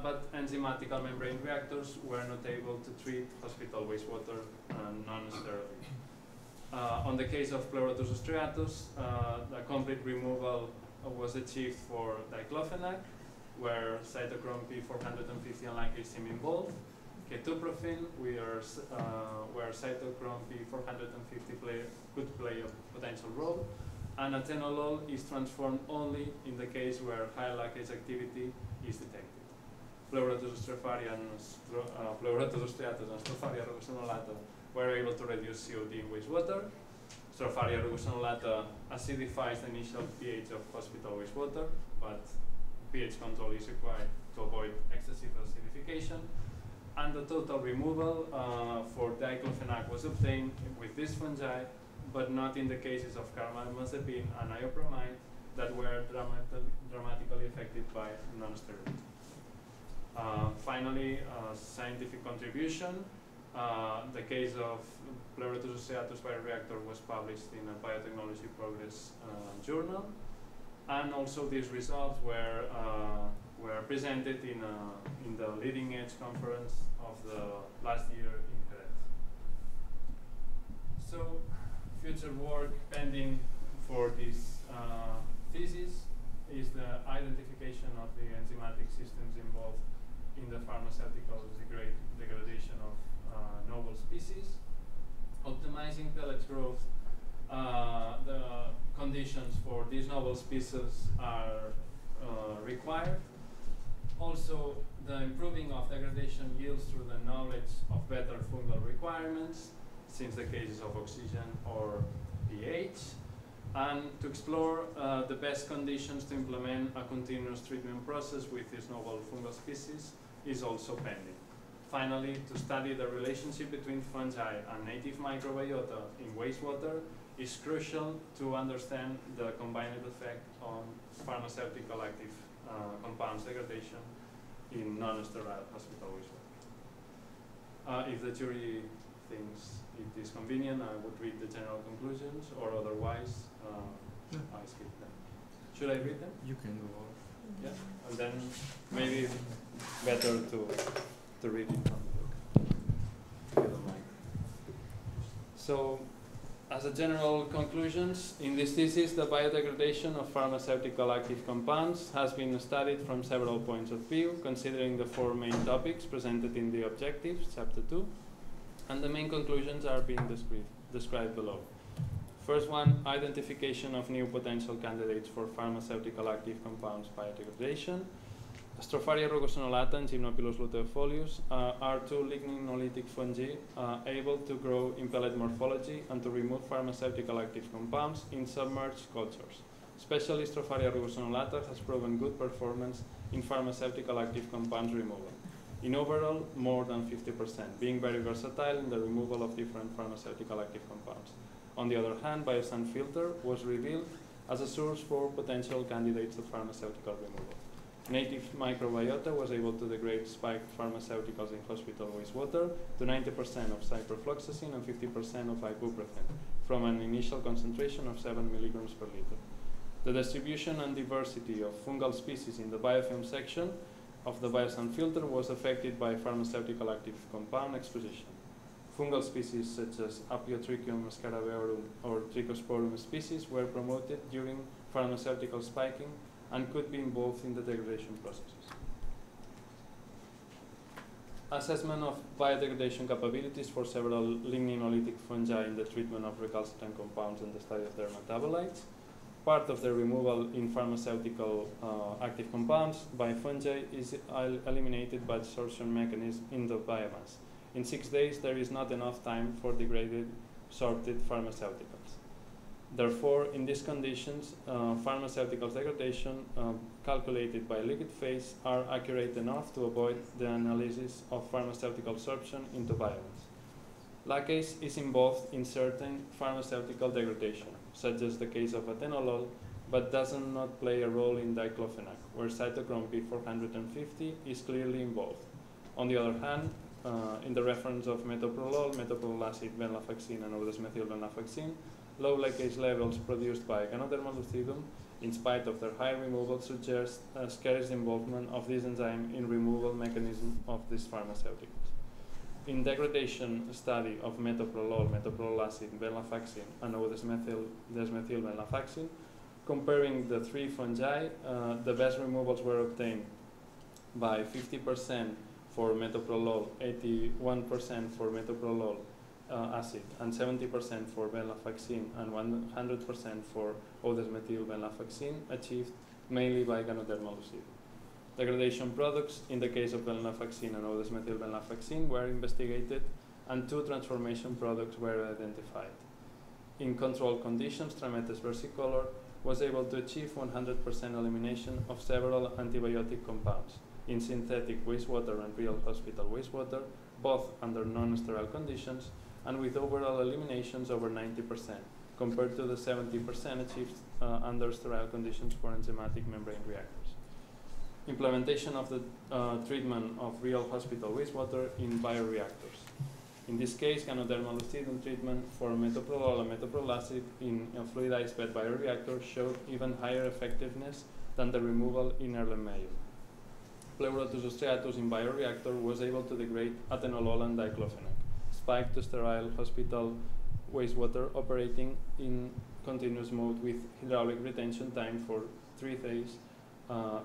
[SPEAKER 3] But enzymatical membrane reactors were not able to treat hospital wastewater non-sterilely. On the case of Pleurotus striatus, the complete removal was achieved for diclofenac, where Cytochrome P450 and lacase seem involved. Ketoprofen, where Cytochrome P450 could play a potential role. And Atenolol is transformed only in the case where high lacase activity is detected. Pleurotus striatus and Stropharia rugosonolata were able to reduce COD in wastewater. Stropharia rugosonolata acidifies the initial pH of hospital wastewater, but pH control is required to avoid excessive acidification. And the total removal for diclofenac was obtained with this fungi, but not in the cases of carbamazepine and iobromide that were dramatically affected by non-sterility. Finally, scientific contribution. The case of Pleurotus striatus bioreactor was published in a Biotechnology Progress journal, and also these results were presented in the leading edge conference of the last year in Jerez. So, future work pending for this thesis is the identification of the enzymatic systems involved in the pharmaceutical degradation of novel species, optimizing pellets growth. The conditions for these novel species are required. Also, the improving of degradation yields through the knowledge of better fungal requirements, since the cases of oxygen or pH, and to explore the best conditions to implement a continuous treatment process with these novel fungal species is also pending. Finally, to study the relationship between fungi and native microbiota in wastewater is crucial to understand the combined effect on pharmaceutical active compounds degradation in non-sterile hospital wastewater. If the jury thinks it is convenient, I would read the general conclusions, or otherwise, I skip them. Should I read them?
[SPEAKER 1] You can go off.
[SPEAKER 3] Yeah, and then maybe better to read it from the book. If you don't mind. So, as a general conclusions, in this thesis, the biodegradation of pharmaceutical active compounds has been studied from several points of view, considering the four main topics presented in the objectives, chapter 2, and the main conclusions are being described below. First one, identification of new potential candidates for pharmaceutical active compounds biodegradation. Stropharia rugosonolata and Gymnopilus luteofolius are two ligninolytic fungi able to grow in pellet morphology and to remove pharmaceutical active compounds in submerged cultures. Especially Stropharia rugosonolata has proven good performance in pharmaceutical active compounds removal. In overall, more than 50%, being very versatile in the removal of different pharmaceutical active compounds. On the other hand, Biosand filter was revealed as a source for potential candidates of pharmaceutical removal. Native microbiota was able to degrade spiked pharmaceuticals in hospital wastewater to 90% of ciprofloxacin and 50% of ibuprofen from an initial concentration of 7 milligrams per liter. The distribution and diversity of fungal species in the biofilm section of the Biosand filter was affected by pharmaceutical active compound exposition. Fungal species such as Apiotrichium scarabeorum or Trichosporum species were promoted during pharmaceutical spiking and could be involved in the degradation processes. Assessment of biodegradation capabilities for several ligninolytic fungi in the treatment of recalcitrant compounds and the study of their metabolites. Part of the removal in pharmaceutical active compounds by fungi is eliminated by the sorption mechanism in the biomass. In 6 days, there is not enough time for degraded, sorted pharmaceuticals. Therefore, in these conditions, pharmaceutical degradation calculated by liquid phase are accurate enough to avoid the analysis of pharmaceutical sorption into biomass. Lacase is involved in certain pharmaceutical degradation, such as the case of Atenolol, but does not play a role in diclofenac, where Cytochrome P450 is clearly involved. On the other hand, in the reference of Metoprolol, metoprolol acid, venlafaxine, and O-desmethylvenlafaxine, low lacase levels produced by Ganoderma Lucidum, in spite of their high removal, suggest a scarce involvement of this enzyme in removal mechanism of these pharmaceuticals. In degradation study of metoprolol, metoprolol acid, venlafaxine, and O-desmethylvenlafaxine, comparing the three fungi, the best removals were obtained by 50% for metoprolol, 81% for metoprolol acid, and 70% for venlafaxine, and 100% for O-desmethylvenlafaxine, achieved mainly by Ganoderma Lucidum. Degradation products in the case of venlafaxine and O-desmethylvenlafaxine were investigated, and 2 transformation products were identified. In controlled conditions, Trametes versicolor was able to achieve 100% elimination of several antibiotic compounds in synthetic wastewater and real hospital wastewater, both under non-sterile conditions, and with overall eliminations over 90%, compared to the 70% achieved under sterile conditions for enzymatic membrane reactors. Implementation of the treatment of real hospital wastewater in bioreactors. In this case, Ganoderma Lucidum treatment for metoprolol and metoprolol acid in a fluidized bed bioreactor showed even higher effectiveness than the removal in Erlenmeyer. Pleurotus striatus in bioreactor was able to degrade Atenolol and diclofenac, spiked to sterile hospital wastewater operating in continuous mode with hydraulic retention time for 3 days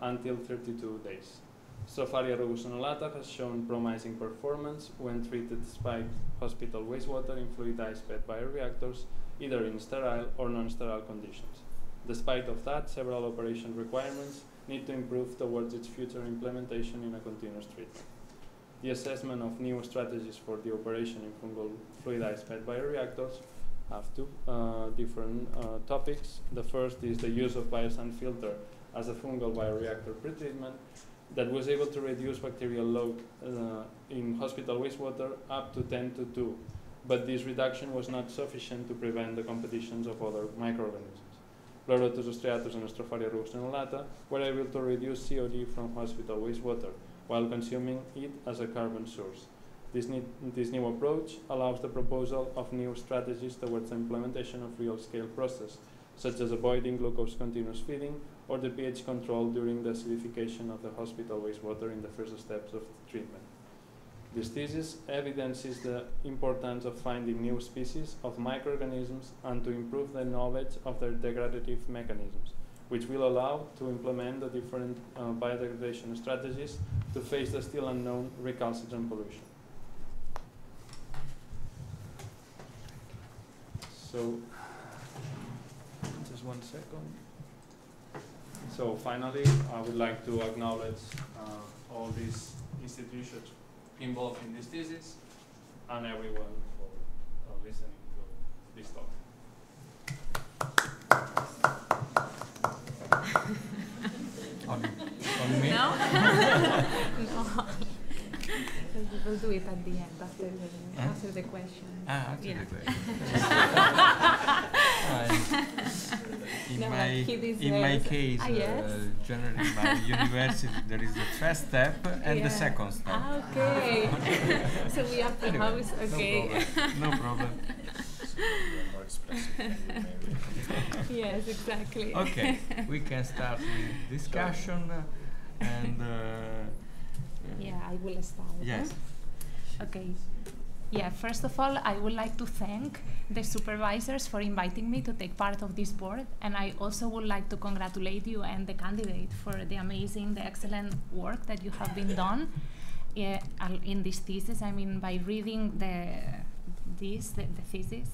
[SPEAKER 3] until 32 days. Stropharia robustonolata has shown promising performance when treated despite hospital wastewater in fluidized PET bioreactors, either in sterile or non-sterile conditions. Despite of that, several operation requirements need to improve towards its future implementation in a continuous treatment. The assessment of new strategies for the operation in fungal fluidized PET bioreactors have two different topics. The first is the use of biosand filter as a fungal bioreactor pretreatment that was able to reduce bacterial load in hospital wastewater up to 10 to 2, but this reduction was not sufficient to prevent the competitions of other microorganisms. Pleurotus striatus and Stropharia robustonolata were able to reduce COD from hospital wastewater while consuming it as a carbon source. This new approach allows the proposal of new strategies towards the implementation of real-scale process, such as avoiding glucose continuous feeding or the pH control during the acidification of the hospital wastewater in the first steps of the treatment. This thesis evidences the importance of finding new species of microorganisms and to improve the knowledge of their degradative mechanisms, which will allow to implement the different biodegradation strategies to face the still unknown recalcitrant pollution. So, just 1 second. So finally, I would like to acknowledge all these institutions involved in this thesis and everyone for listening to this talk.
[SPEAKER 1] On me?
[SPEAKER 2] No? No. We'll do it at the end after the question.
[SPEAKER 1] After
[SPEAKER 2] Yeah.
[SPEAKER 1] the question. In
[SPEAKER 2] No,
[SPEAKER 1] my
[SPEAKER 2] he
[SPEAKER 1] case,
[SPEAKER 2] yes.
[SPEAKER 1] generally in my university, there is the first step and the second step.
[SPEAKER 2] Okay. So we have to
[SPEAKER 1] Anyway,
[SPEAKER 2] house. Okay.
[SPEAKER 1] No problem.
[SPEAKER 4] More expressive than you maybe.
[SPEAKER 2] Yes, exactly.
[SPEAKER 1] Okay, we can start with discussion and.
[SPEAKER 2] Yeah, I will start.
[SPEAKER 1] Yes.
[SPEAKER 2] Okay. Yeah, first of all, I would like to thank the supervisors for inviting me to take part of this board, and I also would like to congratulate you and the candidate for the excellent work that you have been done in this thesis. I mean, by reading the thesis,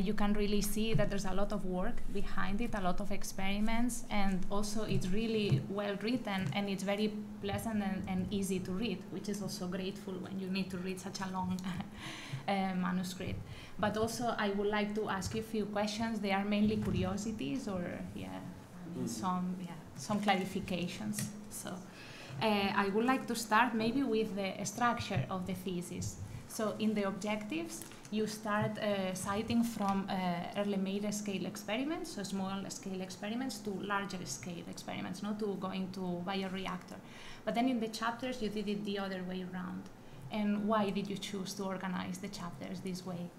[SPEAKER 2] you can really see that there's a lot of work behind it, a lot of experiments, and also it's really well written and it's very pleasant and easy to read, which is also grateful when you need to read such a long manuscript. But also I would like to ask you a few questions. They are mainly curiosities or some clarifications. So I would like to start maybe with the structure of the thesis. So in the objectives, you start citing from early made scale experiments, so small scale experiments, to larger scale experiments, not to going to bioreactor. But then in the chapters, you did it the other way around. And why did you choose to organize the chapters this way?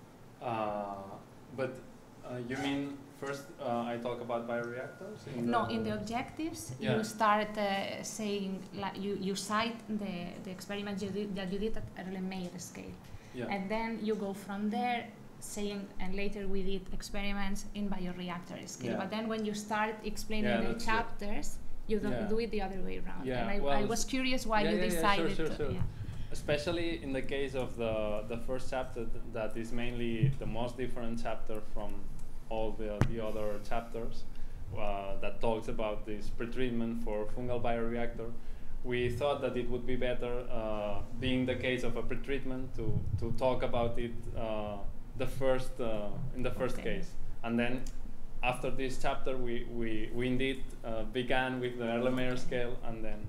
[SPEAKER 3] You mean first I talk about bioreactors?
[SPEAKER 2] In the objectives, you start saying, like, you cite the experiments that you did at early made scale. Yeah. And then you go from there saying, and later we did experiments in bioreactor scale. Yeah. But then when you start explaining the chapters, you don't do it the other way around. Yeah. And I was curious why you decided to. Yeah.
[SPEAKER 3] Especially in the case of the first chapter, that is mainly the most different chapter from all the other chapters that talks about this pretreatment for fungal bioreactor. We thought that it would be better, being the case of a pretreatment, to talk about it in the first case, and then after this chapter we indeed began with the Erlenmeyer scale, and then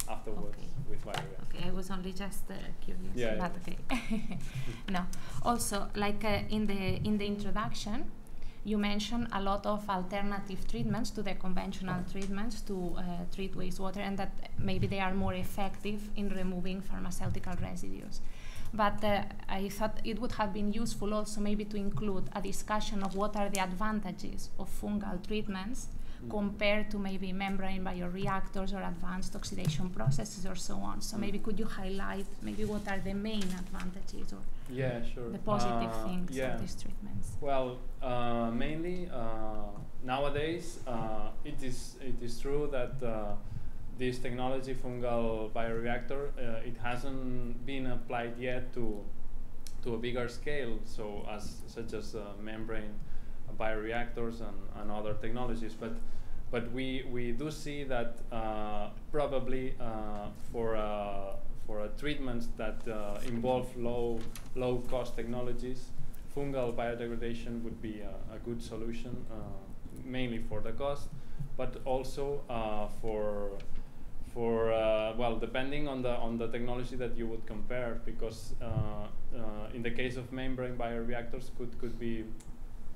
[SPEAKER 3] afterwards with bioreactor.
[SPEAKER 2] Okay, I was only just curious. But okay. No. Also, like in the introduction, you mentioned a lot of alternative treatments to the conventional treatments to treat wastewater, and that maybe they are more effective in removing pharmaceutical residues. But I thought it would have been useful also maybe to include a discussion of what are the advantages of fungal treatments compared to maybe membrane bioreactors or advanced oxidation processes or so on. So maybe could you highlight maybe what are the main advantages or the positive things of these treatments?
[SPEAKER 3] Well, mainly nowadays it is true that this technology, fungal bioreactor, it hasn't been applied yet to a bigger scale, so such as membrane bioreactors and other technologies. But we do see that probably for treatments that involve low cost technologies, fungal biodegradation would be a good solution, mainly for the cost, but also well, depending on the technology that you would compare, because in the case of membrane bioreactors could be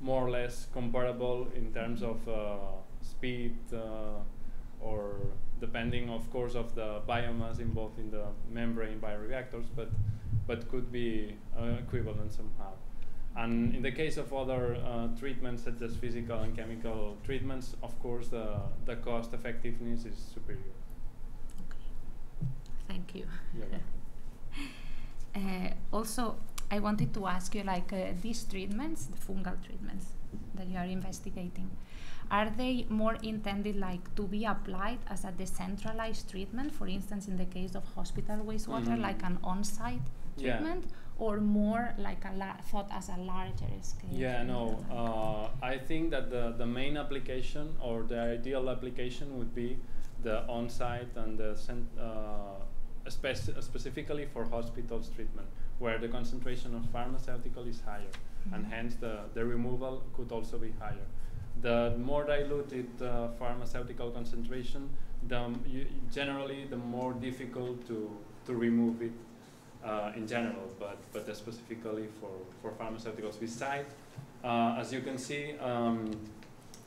[SPEAKER 3] more or less comparable in terms of speed, or depending, of course, of the biomass involved in the membrane bioreactors, but could be equivalent somehow. And in the case of other treatments, such as physical and chemical treatments, of course, the cost effectiveness is superior.
[SPEAKER 2] Okay, thank you.
[SPEAKER 3] Yeah.
[SPEAKER 2] Also, I wanted to ask you, like, these treatments, the fungal treatments that you are investigating, are they more intended, like, to be applied as a decentralized treatment, for instance, in the case of hospital wastewater, like an on-site treatment, or more like thought as a larger scale?
[SPEAKER 3] Yeah, no, I think that the main application, or the ideal application, would be the on-site and the specifically for hospitals treatment, where the concentration of pharmaceutical is higher, and hence the removal could also be higher. The more diluted pharmaceutical concentration, generally the more difficult to remove it in general, but specifically for pharmaceuticals. Besides, as you can see,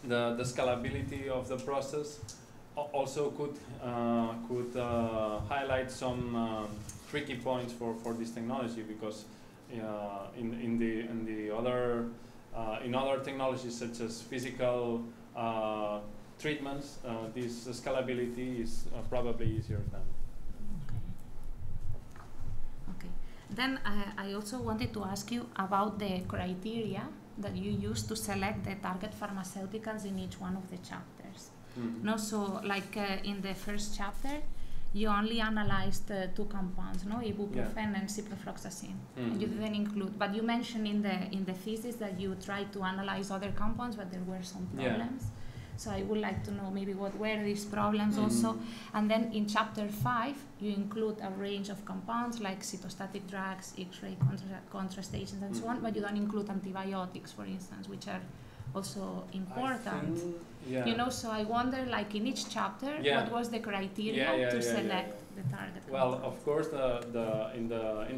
[SPEAKER 3] the scalability of the process also could highlight some tricky points for this technology, because in other technologies such as physical treatments, this scalability is probably easier than.
[SPEAKER 2] Okay. Then I also wanted to ask you about the criteria that you use to select the target pharmaceuticals in each one of the chapters. No, so like in the first chapter, you only analyzed 2 compounds, no, ibuprofen and ciprofloxacin. And you didn't include, but you mentioned in the thesis that you tried to analyze other compounds, but there were some problems. So I would like to know maybe what were these problems also. And then in chapter 5, you include a range of compounds like cytostatic drugs, X-ray contrast agents, and so on, but you don't include antibiotics, for instance, which are also important. You know, so I wonder, like in each chapter, what was the criteria to select the target compound?
[SPEAKER 3] Well, of course, in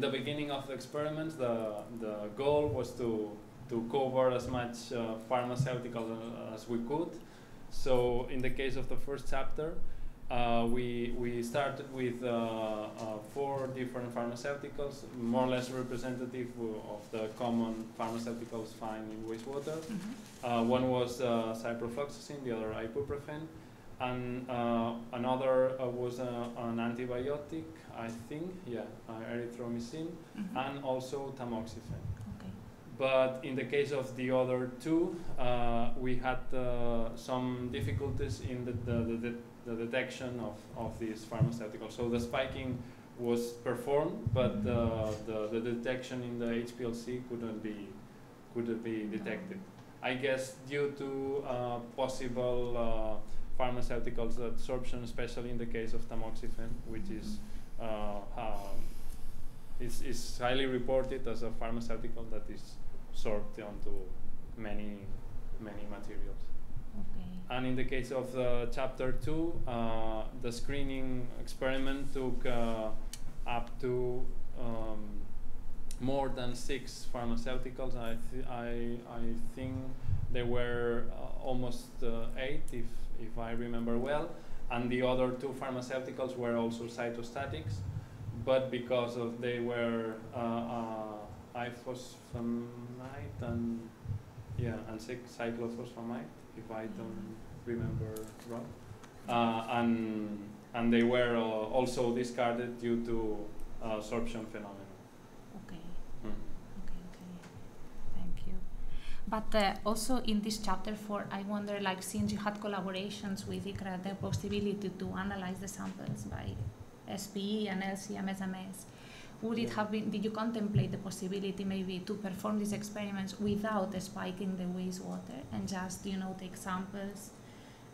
[SPEAKER 3] the beginning of the experiments, the goal was to cover as much pharmaceutical as we could. So in the case of the first chapter, we started with 4 different pharmaceuticals, more or less representative of the common pharmaceuticals found in wastewater. One was ciprofloxacin, the other ibuprofen, and another was an antibiotic, I think, erythromycin, and also tamoxifen. But in the case of the other 2, we had some difficulties in the detection of these pharmaceuticals. So the spiking was performed, but the detection in the HPLC couldn't be detected. I guess due to possible pharmaceuticals absorption, especially in the case of tamoxifen, which is highly reported as a pharmaceutical that is sorbed onto many materials. And in the case of chapter 2, the screening experiment took up to more than 6 pharmaceuticals. I think there were almost 8, if I remember well, and the other 2 pharmaceuticals were also cytostatics, but because they were ifosfamide and cyclophosphamide, if I don't remember wrong, and they were also discarded due to sorption phenomenon.
[SPEAKER 2] Okay. Okay. Thank you. But also in this chapter 4, I wonder, like, since you had collaborations with ICRA, the possibility to analyze the samples by SPE and LCM SMS, would it have been, did you contemplate the possibility maybe to perform these experiments without spiking the wastewater and just, you know, take samples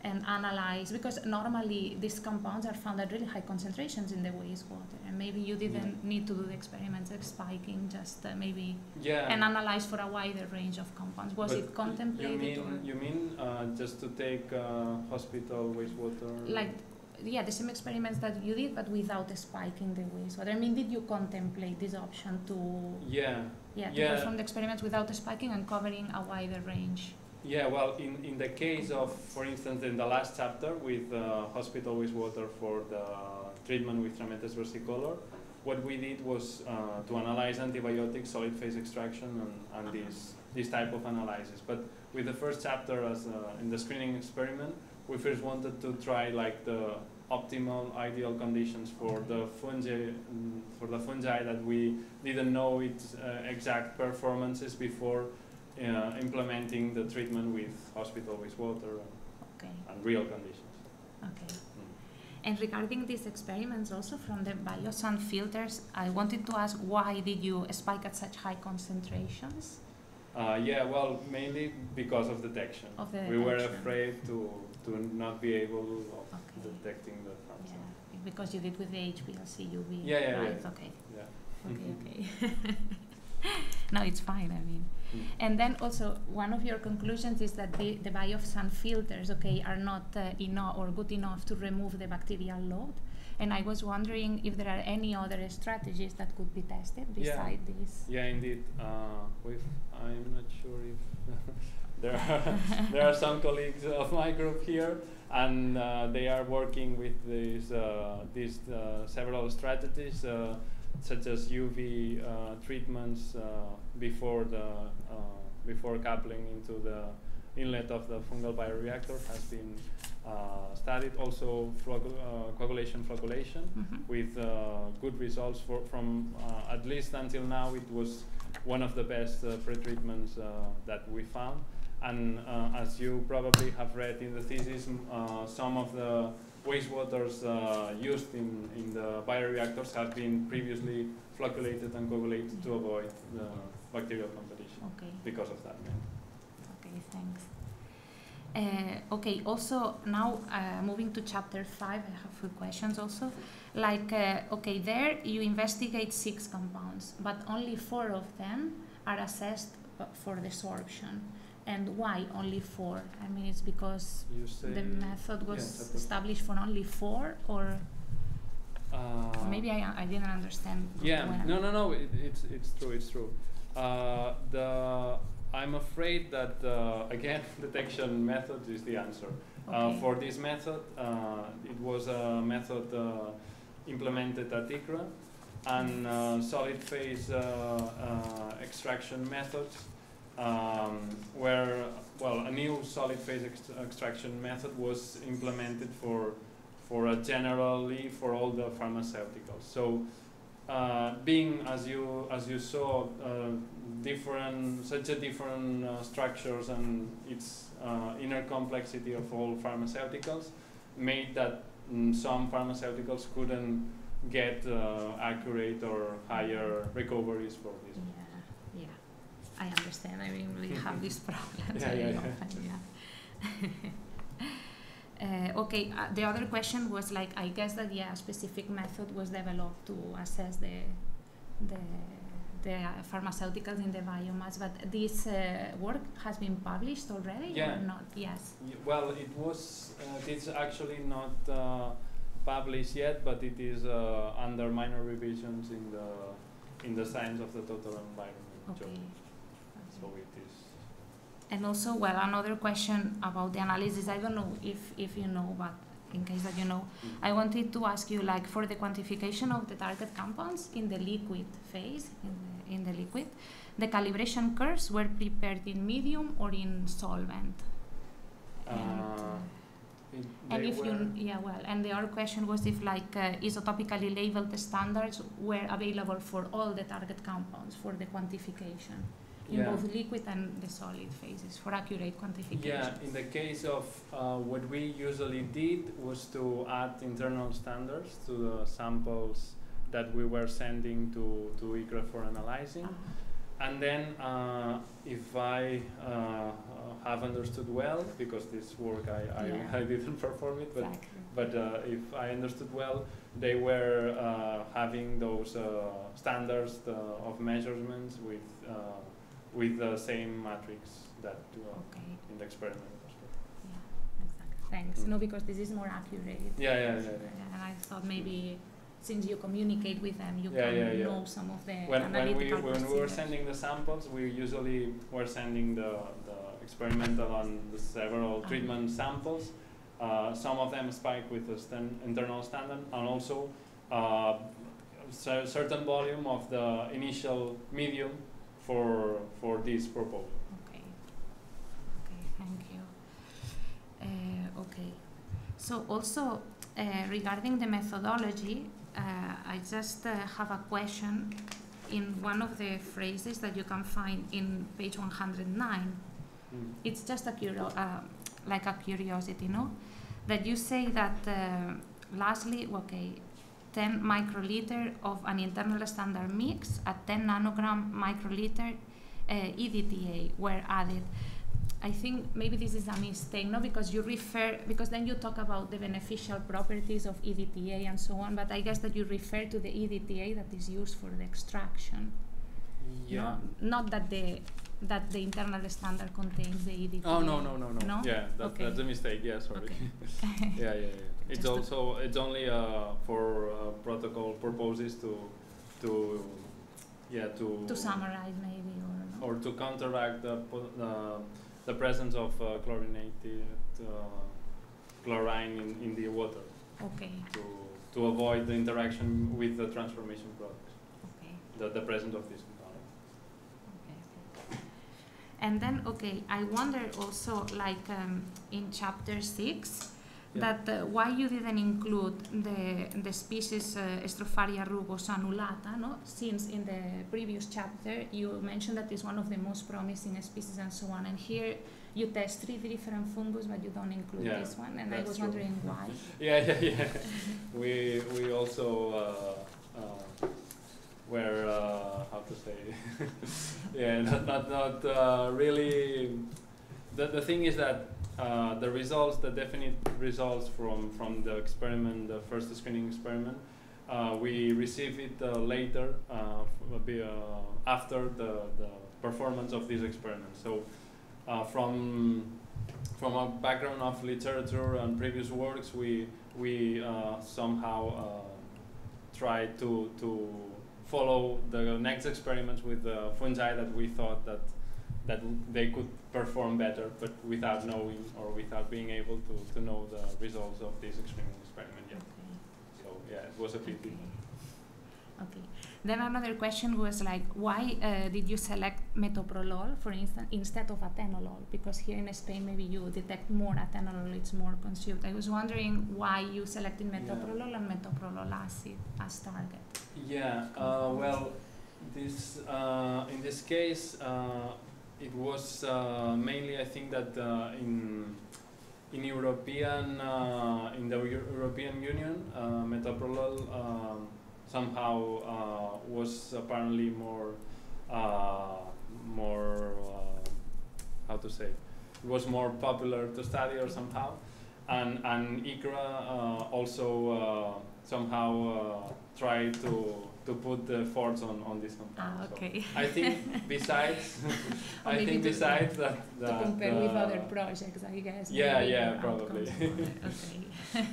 [SPEAKER 2] and analyze? Because normally these compounds are found at really high concentrations in the wastewater, and maybe you didn't need to do the experiments of spiking, just maybe and analyze for a wider range of compounds. Was it contemplated?
[SPEAKER 3] You mean just to take hospital wastewater?
[SPEAKER 2] Like, yeah, the same experiments that you did, but without spiking the wastewater. I mean, did you contemplate this option to to perform the experiments without spiking and covering a wider range?
[SPEAKER 3] Yeah, well, in the case of, for instance, in the last chapter with hospital wastewater for the treatment with Trametes versicolor, what we did was to analyze antibiotic solid phase extraction and this type of analysis. But with the first chapter, as in the screening experiment, we first wanted to try like the optimal, ideal conditions for the fungi that we didn't know its exact performances before implementing the treatment with hospital wastewater and real conditions.
[SPEAKER 2] Okay. And regarding these experiments also from the biosand filters, I wanted to ask, why did you spike at such high concentrations?
[SPEAKER 3] Well, mainly because of detection. We were afraid to not be able of detecting the pharmaceutical.
[SPEAKER 2] Yeah, because you did with the HPLC UV,
[SPEAKER 3] right?
[SPEAKER 2] Okay. Yeah. Okay. No, it's fine, I mean. And then also, one of your conclusions is that the biosand filters, are not enough or good enough to remove the bacterial load. And I was wondering if there are any other strategies that could be tested beside this.
[SPEAKER 3] Yeah, indeed. I'm not sure if there are some colleagues of my group here, and they are working with these several strategies, such as UV treatments before coupling into the inlet of the fungal bioreactor has been studied. Also, coagulation flocculation with good results from at least until now. It was one of the best pre-treatments that we found. And as you probably have read in the thesis, some of the wastewaters used in the bioreactors have been previously flocculated and coagulated to avoid the bacterial competition because of that.
[SPEAKER 2] Okay, thanks. Also now moving to chapter 5, I have a few questions also. Like, there you investigate 6 compounds, but only 4 of them are assessed for the sorption. And why only 4? I mean, it's because the method was established for only 4, or maybe I didn't understand.
[SPEAKER 3] Yeah, no, it's true, it's true. I'm afraid that, again, detection method is the answer. For this method, it was a method implemented at ICRA, and solid phase extraction methods, where, a new solid phase extraction method was implemented generally for all the pharmaceuticals. So, being, as you saw, such a different structures and its inner complexity of all pharmaceuticals made that some pharmaceuticals couldn't get accurate or higher recoveries for this.
[SPEAKER 2] Yeah, I understand. I mean, we have these problems very often. The other question was, like, I guess that a specific method was developed to assess the pharmaceuticals in the biomass, but this work has been published already or not? Yes.
[SPEAKER 3] Well, it was. It's actually not published yet, but it is under minor revisions in the Science of the Total Environment journal. So it is.
[SPEAKER 2] And also, another question about the analysis. I don't know if you know, but in case that you know, I wanted to ask you, like, for the quantification of the target compounds in the liquid phase, in the liquid, the calibration curves were prepared in medium or in solvent. And if and the other question was if, like, isotopically labeled standards were available for all the target compounds for the quantification. in both liquid and the solid phases for accurate quantification.
[SPEAKER 3] Yeah, in the case of what we usually did was to add internal standards to the samples that we were sending to ICRA for analyzing. And then, if I have understood well, because this work I didn't perform it, but if I understood well, they were having those standards of measurements with the same matrix that in the experiment.
[SPEAKER 2] Yeah, exactly. Thanks. No, because this is more accurate.
[SPEAKER 3] Yeah.
[SPEAKER 2] And I thought maybe, since you communicate with them, you can know some of the analytical
[SPEAKER 3] when we were sending the samples, we usually were sending the experimental on the several treatment samples. Some of them spike with the internal standard, and also certain volume of the initial medium for this proposal.
[SPEAKER 2] Okay, thank you. Okay, so also regarding the methodology, I just have a question in one of the phrases that you can find in page 109. It's just like a curiosity, no? That you say that lastly, 10 microliter of an internal standard mix at 10 nanogram microliter EDTA were added. I think maybe this is a mistake, no? Because then you talk about the beneficial properties of EDTA and so on, but I guess that you refer to the EDTA that is used for the extraction.
[SPEAKER 3] Yeah.
[SPEAKER 2] No? Not that the internal standard contains the EDTA.
[SPEAKER 3] Oh, no.
[SPEAKER 2] No?
[SPEAKER 3] Yeah, that's a mistake. Yeah, sorry.
[SPEAKER 2] Okay.
[SPEAKER 3] yeah. It's only for protocol purposes to
[SPEAKER 2] summarize maybe,
[SPEAKER 3] or to counteract the presence of chlorinated chlorine in the water.
[SPEAKER 2] Okay.
[SPEAKER 3] To avoid the interaction with the transformation products.
[SPEAKER 2] Okay.
[SPEAKER 3] The presence of this component.
[SPEAKER 2] Okay. And then, I wonder also, like in chapter 6, that why you didn't include the species Stropharia rugose annulata, no? Since in the previous chapter you mentioned that it's one of the most promising species and so on, and here you test 3 different fungus, but you don't include this one, and I was wondering why.
[SPEAKER 3] Yeah. we also were how to say not really. The thing is that the results, the definite results from the experiment, the first screening experiment, we receive it later, after the performance of this experiment. So from a background of literature and previous works, we somehow try to follow the next experiments with the fungi that we thought that they could perform better, but without knowing or without being able to know the results of this experiment yet. Okay. So yeah, it was a pity.
[SPEAKER 2] Okay. Then another question was like, why did you select Metoprolol, for instance, instead of Atenolol? Because here in Spain, maybe you detect more Atenolol, it's more consumed. I was wondering why you selected Metoprolol and Metoprolol acid as target.
[SPEAKER 3] Yeah. Well, this in this case. It was mainly, I think, that in European in the European Union, Metoprolol somehow was apparently more how to say, it was more popular to study or somehow, and ICRA also somehow tried to put the efforts on this compound.
[SPEAKER 2] Okay.
[SPEAKER 3] So I think besides, that
[SPEAKER 2] to compare with other projects, I guess.
[SPEAKER 3] Yeah, probably.
[SPEAKER 2] Okay.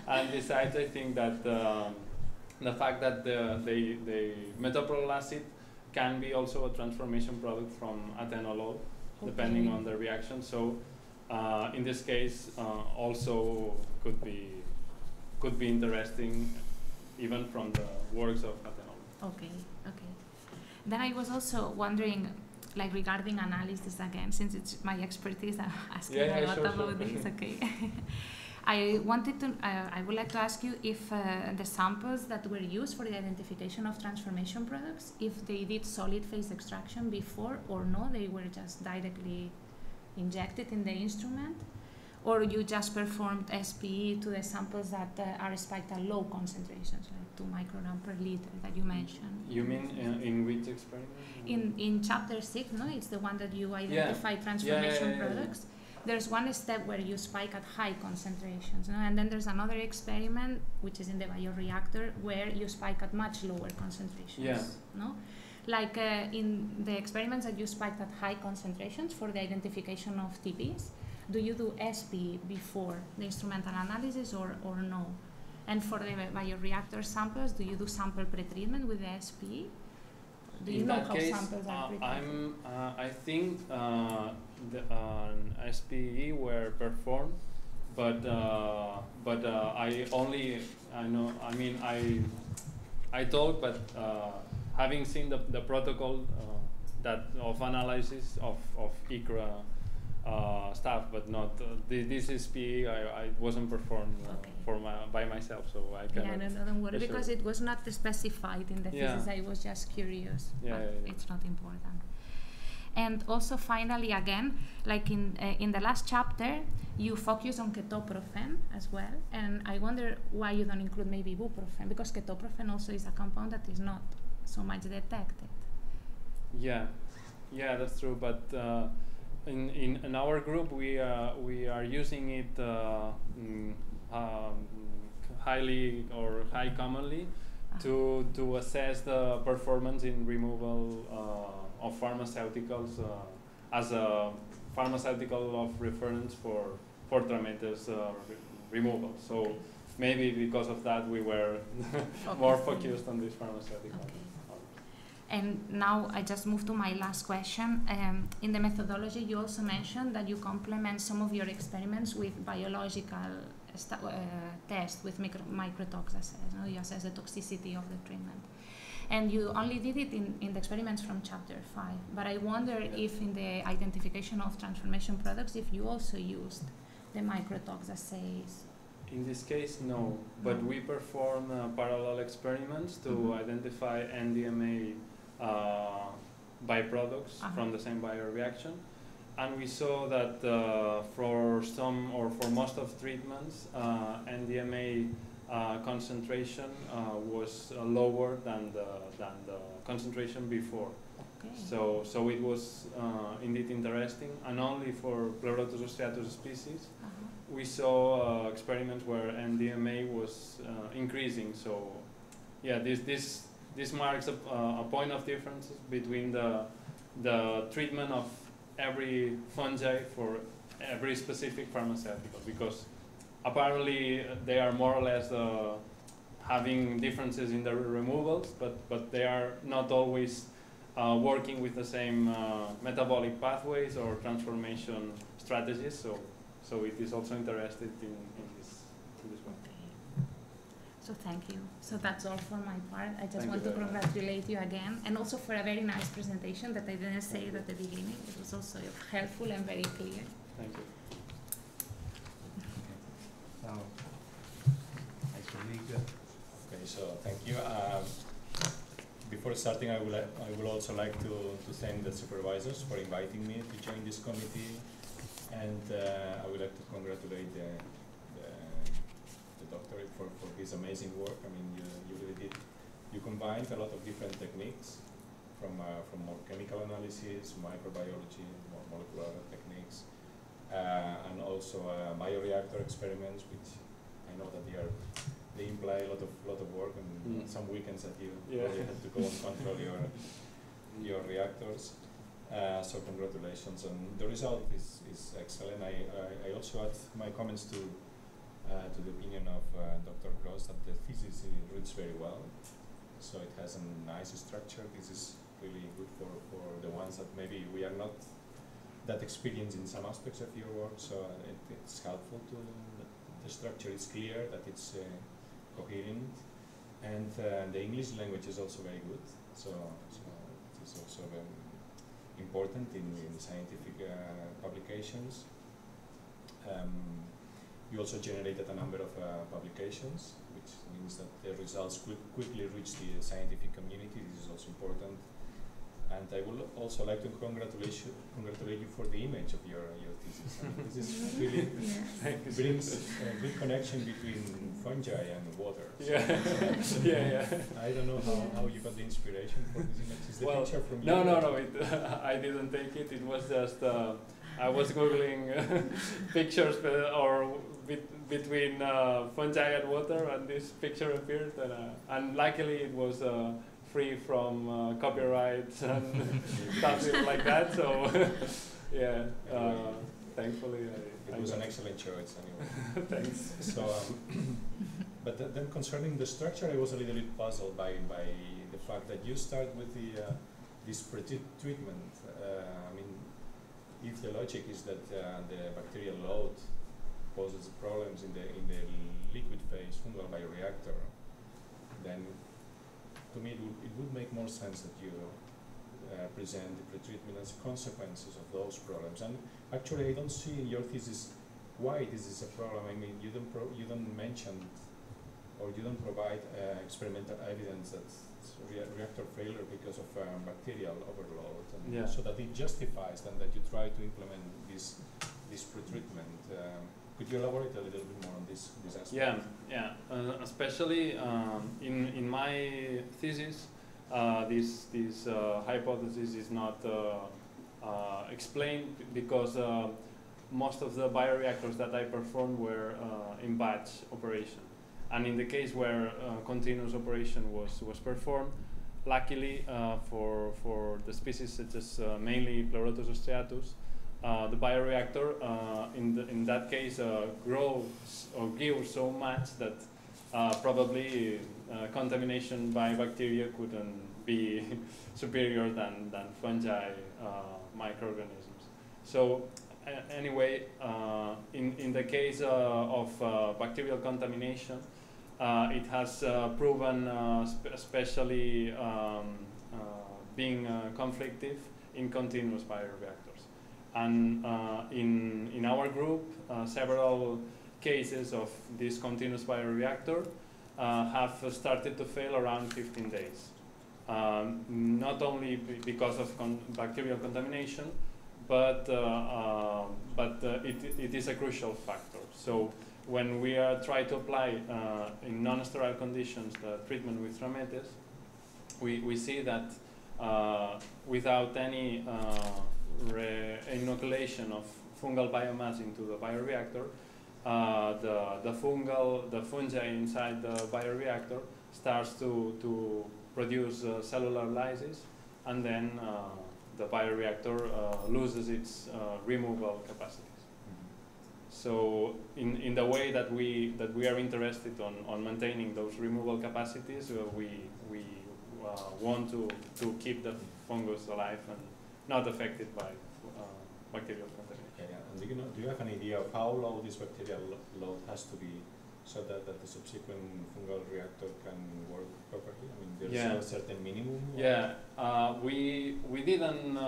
[SPEAKER 3] And besides, I think that the fact that the metoprolol acid can be also a transformation product from Atenolol, depending on the reaction. So in this case, also could be interesting, even from the works of Atenolol.
[SPEAKER 2] Okay. Then I was also wondering, like regarding analysis again, since it's my expertise, I'm asking a lot about this. Okay. I would like to ask you if the samples that were used for the identification of transformation products, if they did solid phase extraction before or no, they were just directly injected in the instrument, or you just performed SPE to the samples that are spiked at low concentrations, like 2 microgram per liter that you mentioned.
[SPEAKER 3] You mean in which experiment?
[SPEAKER 2] In chapter 6, no? It's the one that you identify transformation products. There's one step where you spike at high concentrations, no? And then there's another experiment, which is in the bioreactor, where you spike at much lower concentrations. No? Like in the experiments that you spiked at high concentrations for the identification of TPs, do you do SPE before the instrumental analysis or no? And for the bioreactor samples, do you do sample pretreatment with the SPE? Do you know how samples are pretreated?
[SPEAKER 3] I think the SPE were performed, but I thought, but having seen the protocol that of analysis of ICRA stuff, but not this SPE. I wasn't performed by myself, so I cannot.
[SPEAKER 2] Yeah, don't worry, because it was not specified in the thesis. I was just curious. It's not important. And also, finally, again, like in the last chapter, you focus on ketoprofen as well, and I wonder why you don't include maybe ibuprofen, because ketoprofen also is a compound that is not so much detected. Yeah,
[SPEAKER 3] that's true. But in our group, we are using it high commonly to assess the performance in removal of pharmaceuticals as a pharmaceutical of reference for Trametes removal. So maybe because of that we were more focused on this pharmaceutical.
[SPEAKER 2] And now I just move to my last question. In the methodology, you also mentioned that you complement some of your experiments with biological tests with microtox assays. No? You assess the toxicity of the treatment. And you only did it in the experiments from chapter 5. But I wonder if in the identification of transformation products, if you also used the microtox assays.
[SPEAKER 3] In this case, no. But we perform parallel experiments to identify NDMA byproducts from the same bioreaction. And we saw that for some or for most of treatments, NDMA concentration was lower than the concentration before. So it was indeed interesting. And only for Pleurotus striatus species, we saw experiments where NDMA was increasing. So yeah, this marks a point of difference between the treatment of every fungi for every specific pharmaceutical, because apparently they are more or less having differences in the removals, but they are not always working with the same metabolic pathways or transformation strategies. So it is also interested in this one.
[SPEAKER 2] So thank you. So that's all for my part. I just want to congratulate you again, and also for a very nice presentation that I didn't say it at the beginning. It was also helpful and very clear.
[SPEAKER 3] Thank you.
[SPEAKER 1] Now, my colleague.
[SPEAKER 4] Okay, so thank you. Before starting, I would also like to thank the supervisors for inviting me to join this committee, and I would like to congratulate the doctorate for this amazing work. I mean, you really did. You combined a lot of different techniques from more chemical analysis, microbiology, more molecular techniques, and also bioreactor experiments, which I know that they imply a lot of work, and some weekends that you really have to go and control your reactors. So congratulations, and the result is excellent. I also add my comments to the opinion of Dr. Gross that the thesis reads very well. So it has a nice structure. This is really good for the ones that maybe we are not that experienced in some aspects of your work. So it's helpful to the structure is clear, that it's coherent, and the English language is also very good. So it is also very important in scientific publications. You also generated a number of publications, which means that the results quickly reach the scientific community. This is also important. And I would also like to congratulate you for the image of your thesis. I mean, this is really brings a good connection between fungi and water.
[SPEAKER 3] Yeah,
[SPEAKER 4] I don't know how you got the inspiration for this image. Is the picture from you?
[SPEAKER 3] No. I didn't take it. It was just I was googling pictures between fungi and water, and this picture appeared, and luckily it was free from copyrights and stuff like that. So yeah, thankfully
[SPEAKER 4] it was an excellent choice anyway.
[SPEAKER 3] Thanks.
[SPEAKER 4] So, but then concerning the structure, I was a little bit puzzled by the fact that you start with this pre-treatment. I mean, if the logic is that the bacterial load poses problems in the liquid phase fungal bioreactor, then to me it would make more sense that you present the pretreatment as consequences of those problems. And actually, I don't see in your thesis why this is a problem. I mean, you don't mention or you don't provide experimental evidence that reactor failure because of bacterial overload, and so that it justifies then that you try to implement this pretreatment. Could you elaborate a little bit more on this aspect?
[SPEAKER 3] Yeah. Especially in my thesis, this hypothesis is not explained because most of the bioreactors that I performed were in batch operation. And in the case where continuous operation was performed, luckily for the species such as mainly Pleurotus striatus, the bioreactor in that case grows or gives so much that probably contamination by bacteria couldn't be superior than fungi microorganisms. So anyway, in the case of bacterial contamination, it has proven especially being conflictive in continuous bioreactors. And in our group, several cases of this continuous bioreactor have started to fail around 15 days. Not only because of bacterial contamination, but it is a crucial factor. So when we are trying to apply in non-sterile conditions the treatment with Trametes, we see that without any inoculation of fungal biomass into the bioreactor, the fungi inside the bioreactor starts to produce cellular lysis, and then the bioreactor loses its removal capacities. So in the way that we are interested on maintaining those removal capacities, we want to keep the fungus alive and not affected by bacterial contamination.
[SPEAKER 4] Okay, yeah. And do you have an idea of how low this bacterial load has to be so that the subsequent fungal reactor can work properly? I mean, there's a certain minimum?
[SPEAKER 3] Yeah, we didn't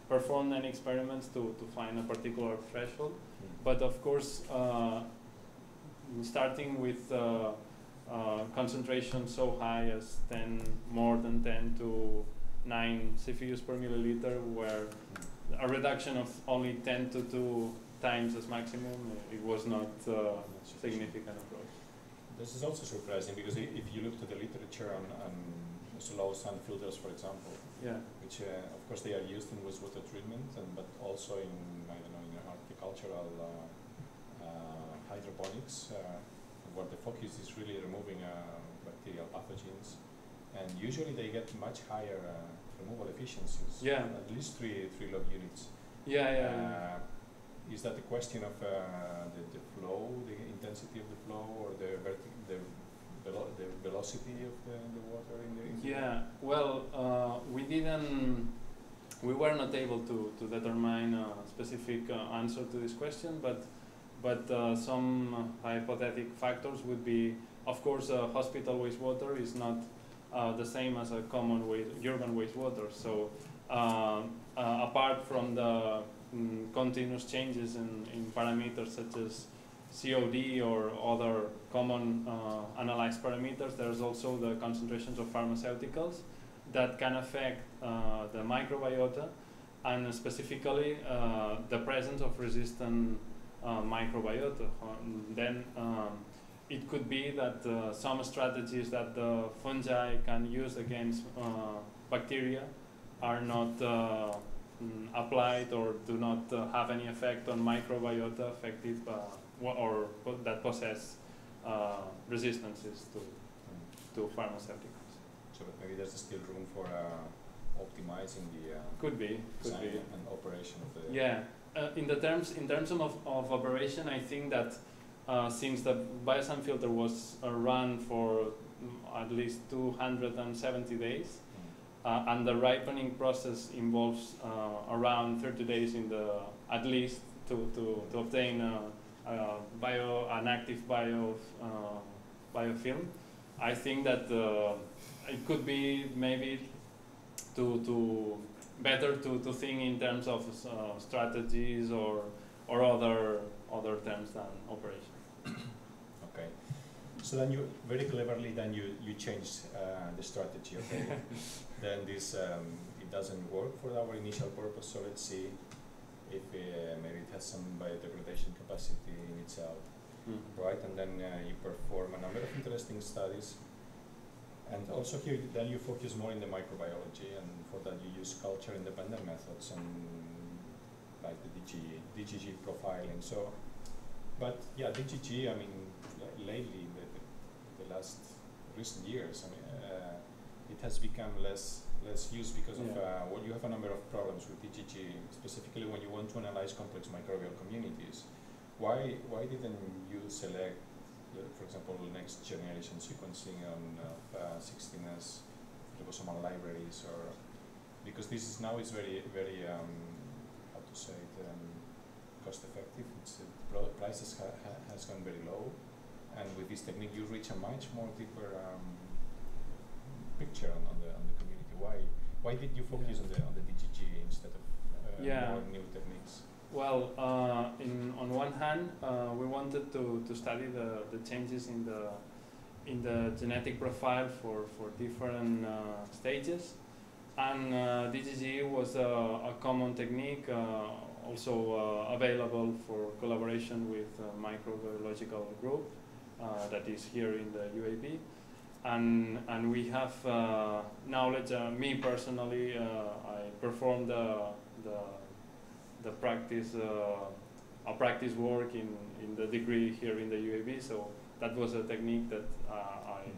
[SPEAKER 3] perform any experiments to find a particular threshold, but of course, starting with concentration so high as more than 10 to 9 CFUs per milliliter, where a reduction of only 10 to 2 times as maximum, it was not significant approach.
[SPEAKER 4] This is also surprising because if you look to the literature on slow sand filters, for example, which of course they are used in wastewater treatment, but also in in horticultural hydroponics, where the focus is really removing bacterial pathogens, and usually they get much higher removal efficiencies. At least three log units. Is that a question of the flow, the intensity of the flow, or the velocity of the water in the
[SPEAKER 3] well, we were not able to determine a specific answer to this question, but some hypothetical factors would be, of course, hospital wastewater is not the same as a common urban wastewater. So apart from the continuous changes in parameters such as COD or other common analyzed parameters, there's also the concentrations of pharmaceuticals that can affect the microbiota, and specifically the presence of resistant microbiota. Then it could be that some strategies that the fungi can use against bacteria are not applied or do not have any effect on microbiota affected or that possess resistances to pharmaceuticals.
[SPEAKER 4] So maybe there's still room for optimizing the
[SPEAKER 3] could be
[SPEAKER 4] and operation of the
[SPEAKER 3] in terms of operation, I think that since the biosand filter was run for at least 270 days, and the ripening process involves around 30 days in the at least to obtain an active biofilm. I think that it could be maybe better to think in terms of strategies or other terms than operation.
[SPEAKER 4] Okay. So then you very cleverly you changed the strategy. Okay. Then this it doesn't work for our initial purpose. So let's see if maybe it has some biodegradation capacity in itself, right? And then you perform a number of interesting studies. And also here, then you focus more in the microbiology, and for that you use culture-independent methods and like the DGG profiling. So, but yeah, DGG. I mean, lately, the last recent years, I mean, it has become less used because of well, you have a number of problems with DGG, specifically when you want to analyze complex microbial communities. Why didn't you select, for example, next generation sequencing on 16S ribosomal libraries, or because this is now is very how to say it, cost effective. It's prices has gone very low, and with this technique you reach a much more deeper picture on the community. Why did you focus on the DGG instead of more new techniques?
[SPEAKER 3] Well, on one hand, we wanted to study the changes in the genetic profile for different stages, and DGG was a common technique, also available for collaboration with a microbiological group that is here in the UAB, and we have knowledge. Me personally, I performed the practice work in the degree here in the UAB, so that was a technique that I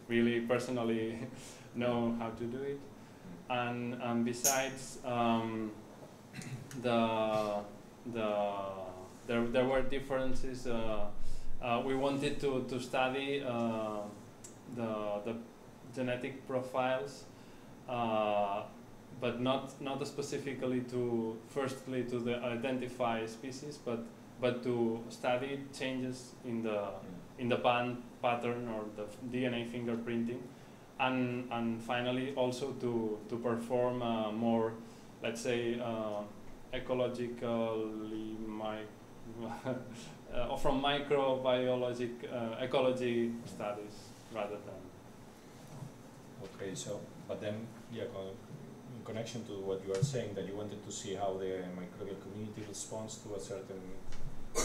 [SPEAKER 3] really personally know how to do it. And besides, there were differences. We wanted to study the genetic profiles, but not specifically to identify species, but to study changes in the band pattern or the DNA fingerprinting, and finally also to perform more, let's say, ecologically from microbiologic ecology studies rather than.
[SPEAKER 4] Okay, so but then in connection to what you are saying, that you wanted to see how the microbial community responds to a certain. I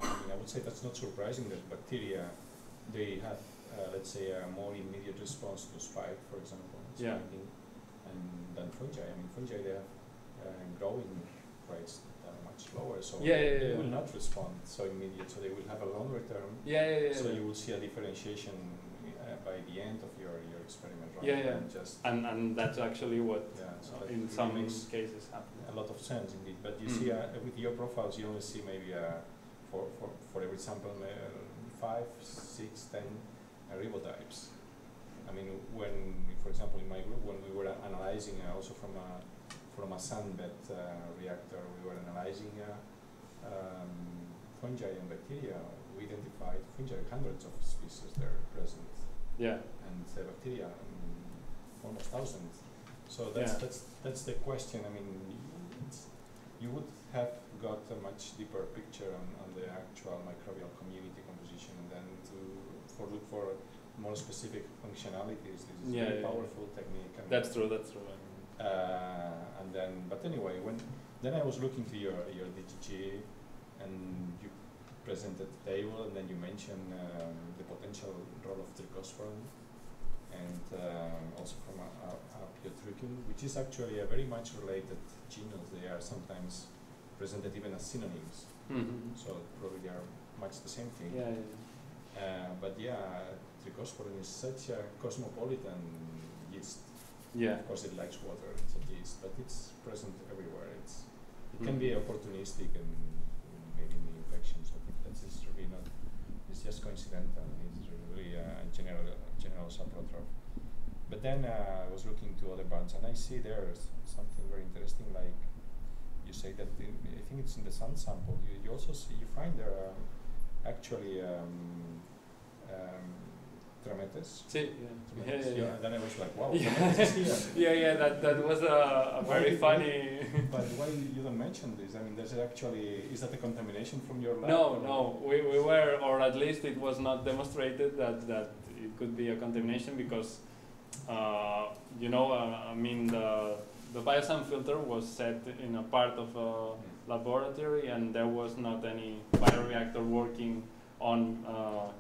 [SPEAKER 4] mean, I would say that's not surprising that bacteria, they have, let's say, a more immediate response to spike, for example, spiking, and than fungi. I mean, fungi, they have growing rates that are much lower, so they will not respond so immediate. So they will have a longer term. So you will see a differentiation by the end of your experiment, right?
[SPEAKER 3] And that's actually what
[SPEAKER 4] so
[SPEAKER 3] in some cases happens.
[SPEAKER 4] A lot of sense indeed, but you see with your profiles you only see maybe for every sample 5, 6, 10 ribotypes. I mean, when, for example, in my group, when we were analyzing also from a sunbed reactor, we were analyzing fungi and bacteria. We identified fungi, hundreds of species there present. And bacteria, almost thousands. So that's the question. I mean, you would have got a much deeper picture on the actual microbial community composition, and then look for more specific functionalities. This is a very powerful technique. And
[SPEAKER 3] that's true.
[SPEAKER 4] and then, but anyway, then I was looking to your DGG, and you presented the table, and then you mentioned the potential role of trichosporin, and also from Apiotruchum, which is actually a very much related genus. They are sometimes presented even as synonyms, so probably they are much the same thing. But yeah, trichosporin is such a cosmopolitan yeast.
[SPEAKER 3] Yeah.
[SPEAKER 4] Of course, it likes water. It's a yeast, but it's present everywhere. It can be opportunistic and maybe in the infections. I think that's really not. It's just coincidental. It's really a general saprotroph. But then I was looking to other bands, and I see there's something very interesting. Like you say that I think it's in the sun sample. You also find there are actually Trametes.
[SPEAKER 3] Yeah.
[SPEAKER 4] Then I was like, wow, Trametes is here.
[SPEAKER 3] That was a very funny.
[SPEAKER 4] But why you don't mention this? I mean, is that a contamination from your lab?
[SPEAKER 3] No, we were, or at least it was not demonstrated that it could be a contamination, because I mean, the biosand filter was set in a part of a laboratory, and there was not any bioreactor working on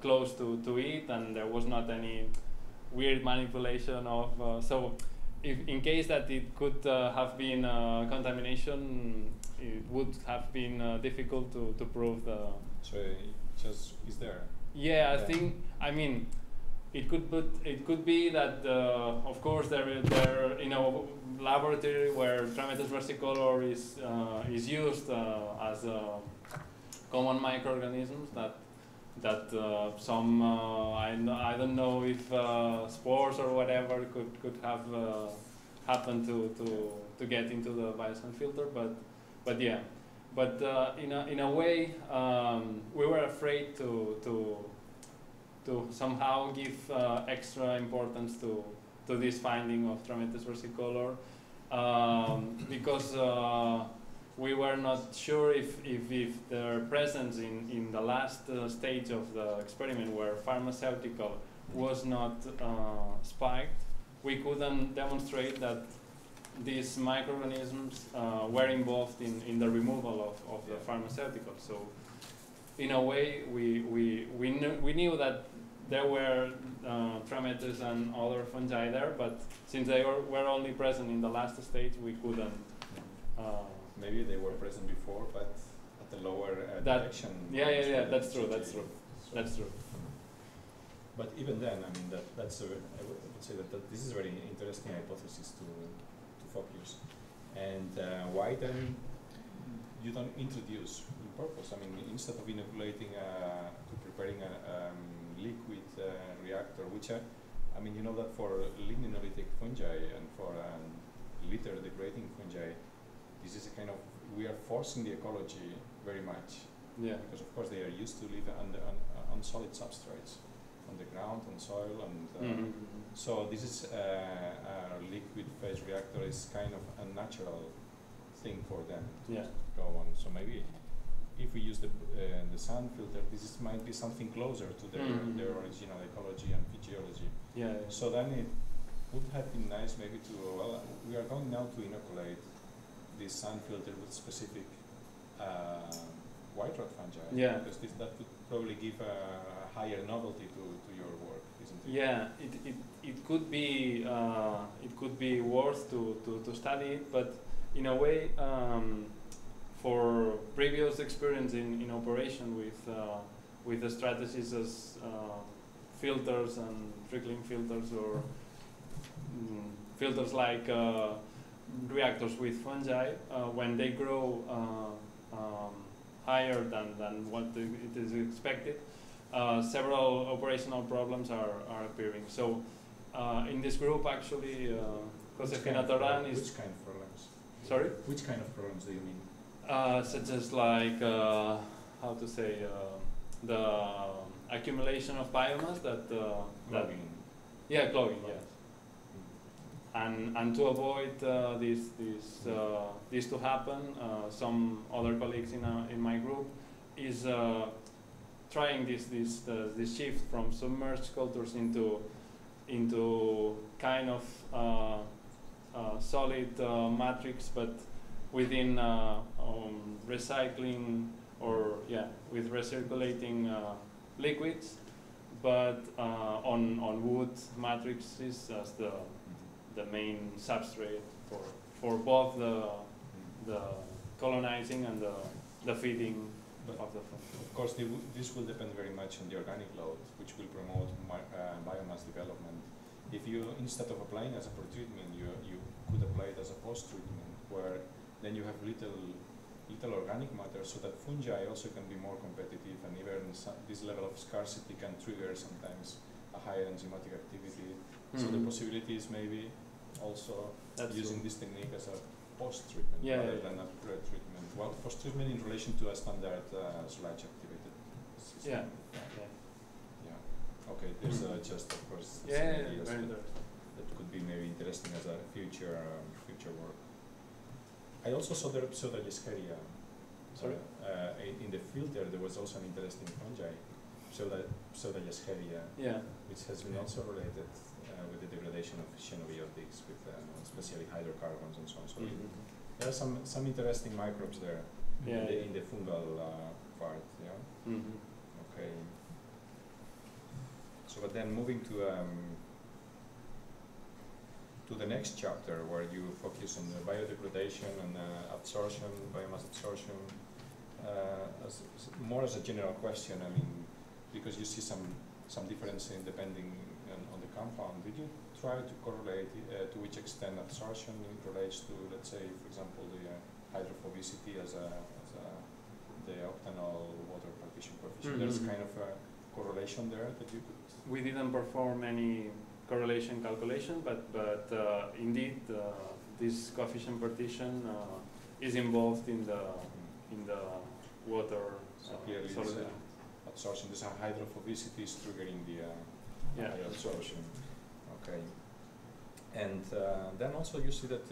[SPEAKER 3] close to it, and there was not any weird manipulation of so if in case that it could have been contamination, it would have been difficult to prove the.
[SPEAKER 4] So it just is there.
[SPEAKER 3] I think, I mean, it could be that of course there in a laboratory where Trametes versicolor is used as common microorganisms, that some I don't know if spores or whatever could have happened to get into the biosand filter, but in a way we were afraid to somehow give extra importance to this finding of Trametes versicolor, because we were not sure if their presence in the last stage of the experiment, where pharmaceutical was not spiked, we couldn't demonstrate that these microorganisms were involved in the removal of the pharmaceutical. So in a way, we knew that there were Trametes and other fungi there, but since they were only present in the last stage, we couldn't.
[SPEAKER 4] Maybe they were present before, but at the lower detection.
[SPEAKER 3] That's true.
[SPEAKER 4] But even then, I mean, I would say that this is a very interesting hypothesis to focus. And why then you don't introduce in purpose? I mean, instead of inoculating to preparing a liquid reactor, which I mean, you know that for ligninolytic fungi and for litter degrading fungi, this is a kind of, we are forcing the ecology very much. Because of course they are used to live on solid substrates, on the ground, on soil, and so this is a liquid phase reactor is kind of a natural thing for them to go on. So maybe if we use the sand filter, might be something closer to their original ecology and physiology. So then it would have been nice maybe to, well, we are going now to inoculate this sand filter with specific white rot fungi. Because that would probably give a higher novelty to your work, isn't it?
[SPEAKER 3] It could be worth to study it, but in a way, for previous experience in operation with the strategies as filters and trickling filters, or filters like reactors with fungi, when they grow higher than what it is expected, several operational problems are appearing. So in this group, actually, Josefina Torán is...
[SPEAKER 4] Which kind of problems?
[SPEAKER 3] Sorry?
[SPEAKER 4] Which kind of problems do you mean?
[SPEAKER 3] Such as like, how to say, the accumulation of biomass that...
[SPEAKER 4] Clogging.
[SPEAKER 3] Clogging, yes. And to avoid this to happen, some other colleagues in my group is trying this shift from submerged cultures into kind of solid matrix, but within recycling with recirculating liquids, but on wood matrices as the main substrate for both the colonizing and the feeding of the fungi.
[SPEAKER 4] Of course, this will depend very much on the organic load, which will promote biomass development. If you, instead of applying as a pre-treatment, you could apply it as a post-treatment, where then you have little organic matter, so that fungi also can be more competitive, and even this level of scarcity can trigger sometimes a higher enzymatic activity. So the possibility is maybe also using this technique as a post-treatment rather than a pre-treatment. Well, post-treatment in relation to a standard sludge activated system. Okay, there's just of course ideas that could be maybe interesting as a future work. I also saw the Pseudogescheria.
[SPEAKER 3] Sorry?
[SPEAKER 4] In the filter there was also an interesting fungi, Pseudogescheria, which has been also related with the degradation of xenobiotics, with especially hydrocarbons and so on. So there are some interesting microbes there in the fungal part. Okay. So, but then moving to the next chapter, where you focus on the biodegradation and absorption, biomass absorption, more as a general question. I mean, because you see some difference in depending on the compound. Did you try to correlate to which extent absorption relates to, let's say, for example, the hydrophobicity as the octanol water partition coefficient? There's kind of a correlation there that you could.
[SPEAKER 3] We didn't perform any correlation calculation, but indeed this coefficient partition is involved in the water solution.
[SPEAKER 4] Absorption. This hydrophobicity is triggering the absorption. Okay. And then also you see that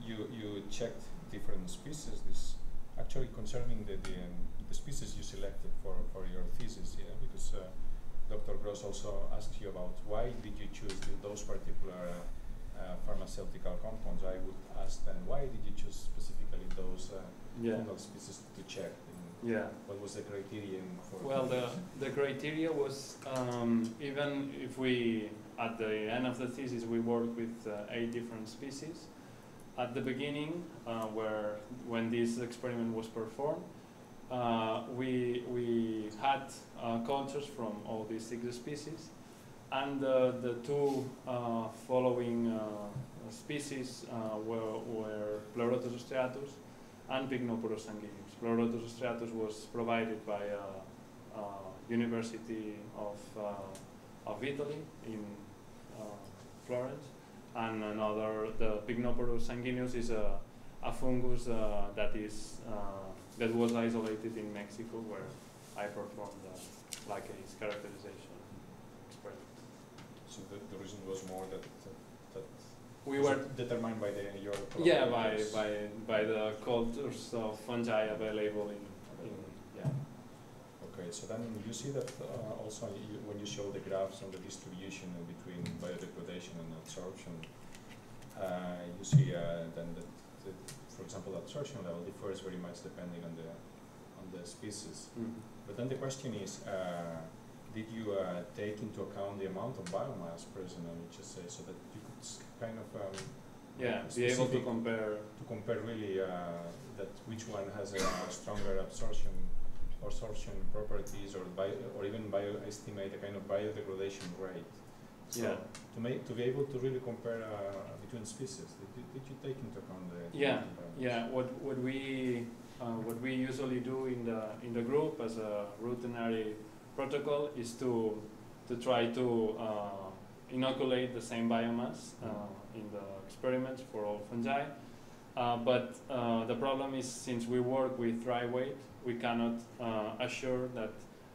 [SPEAKER 4] you checked different species. This actually concerning the species you selected for your thesis, because Dr. Gross also asked you about why did you choose those particular pharmaceutical compounds. I would ask then, why did you choose specifically those fungal species to check? What was the criterion for?
[SPEAKER 3] Well, the criteria was even if we, at the end of the thesis, we worked with 8 different species. At the beginning, when this experiment was performed, we had cultures from all these 6 species, and the 2 following species were Pleurotus striatus and Pycnoporus sanguineus. Pleurotus striatus was provided by University of Italy in Florence, and the Pycnoporus sanguineus is a fungus that was isolated in Mexico, where I performed like a characterization experiment.
[SPEAKER 4] So the reason was more that
[SPEAKER 3] we were
[SPEAKER 4] determined by your
[SPEAKER 3] by the cultures of fungi available in
[SPEAKER 4] Okay, so then you see that also when you show the graphs on the distribution between biodegradation and absorption, you see then that for example, the absorption level differs very much depending on the species. But then the question is, did you take into account the amount of biomass present on each assay, so that you could kind of
[SPEAKER 3] be able to compare
[SPEAKER 4] really that which one has a stronger absorption properties, or even estimate a kind of biodegradation rate. So to be able to really compare between species, did you take into account the
[SPEAKER 3] What we usually do in the group as a routinary protocol is to try to inoculate the same biomass in the experiments for all fungi. But the problem is, since we work with dry weight, we cannot assure that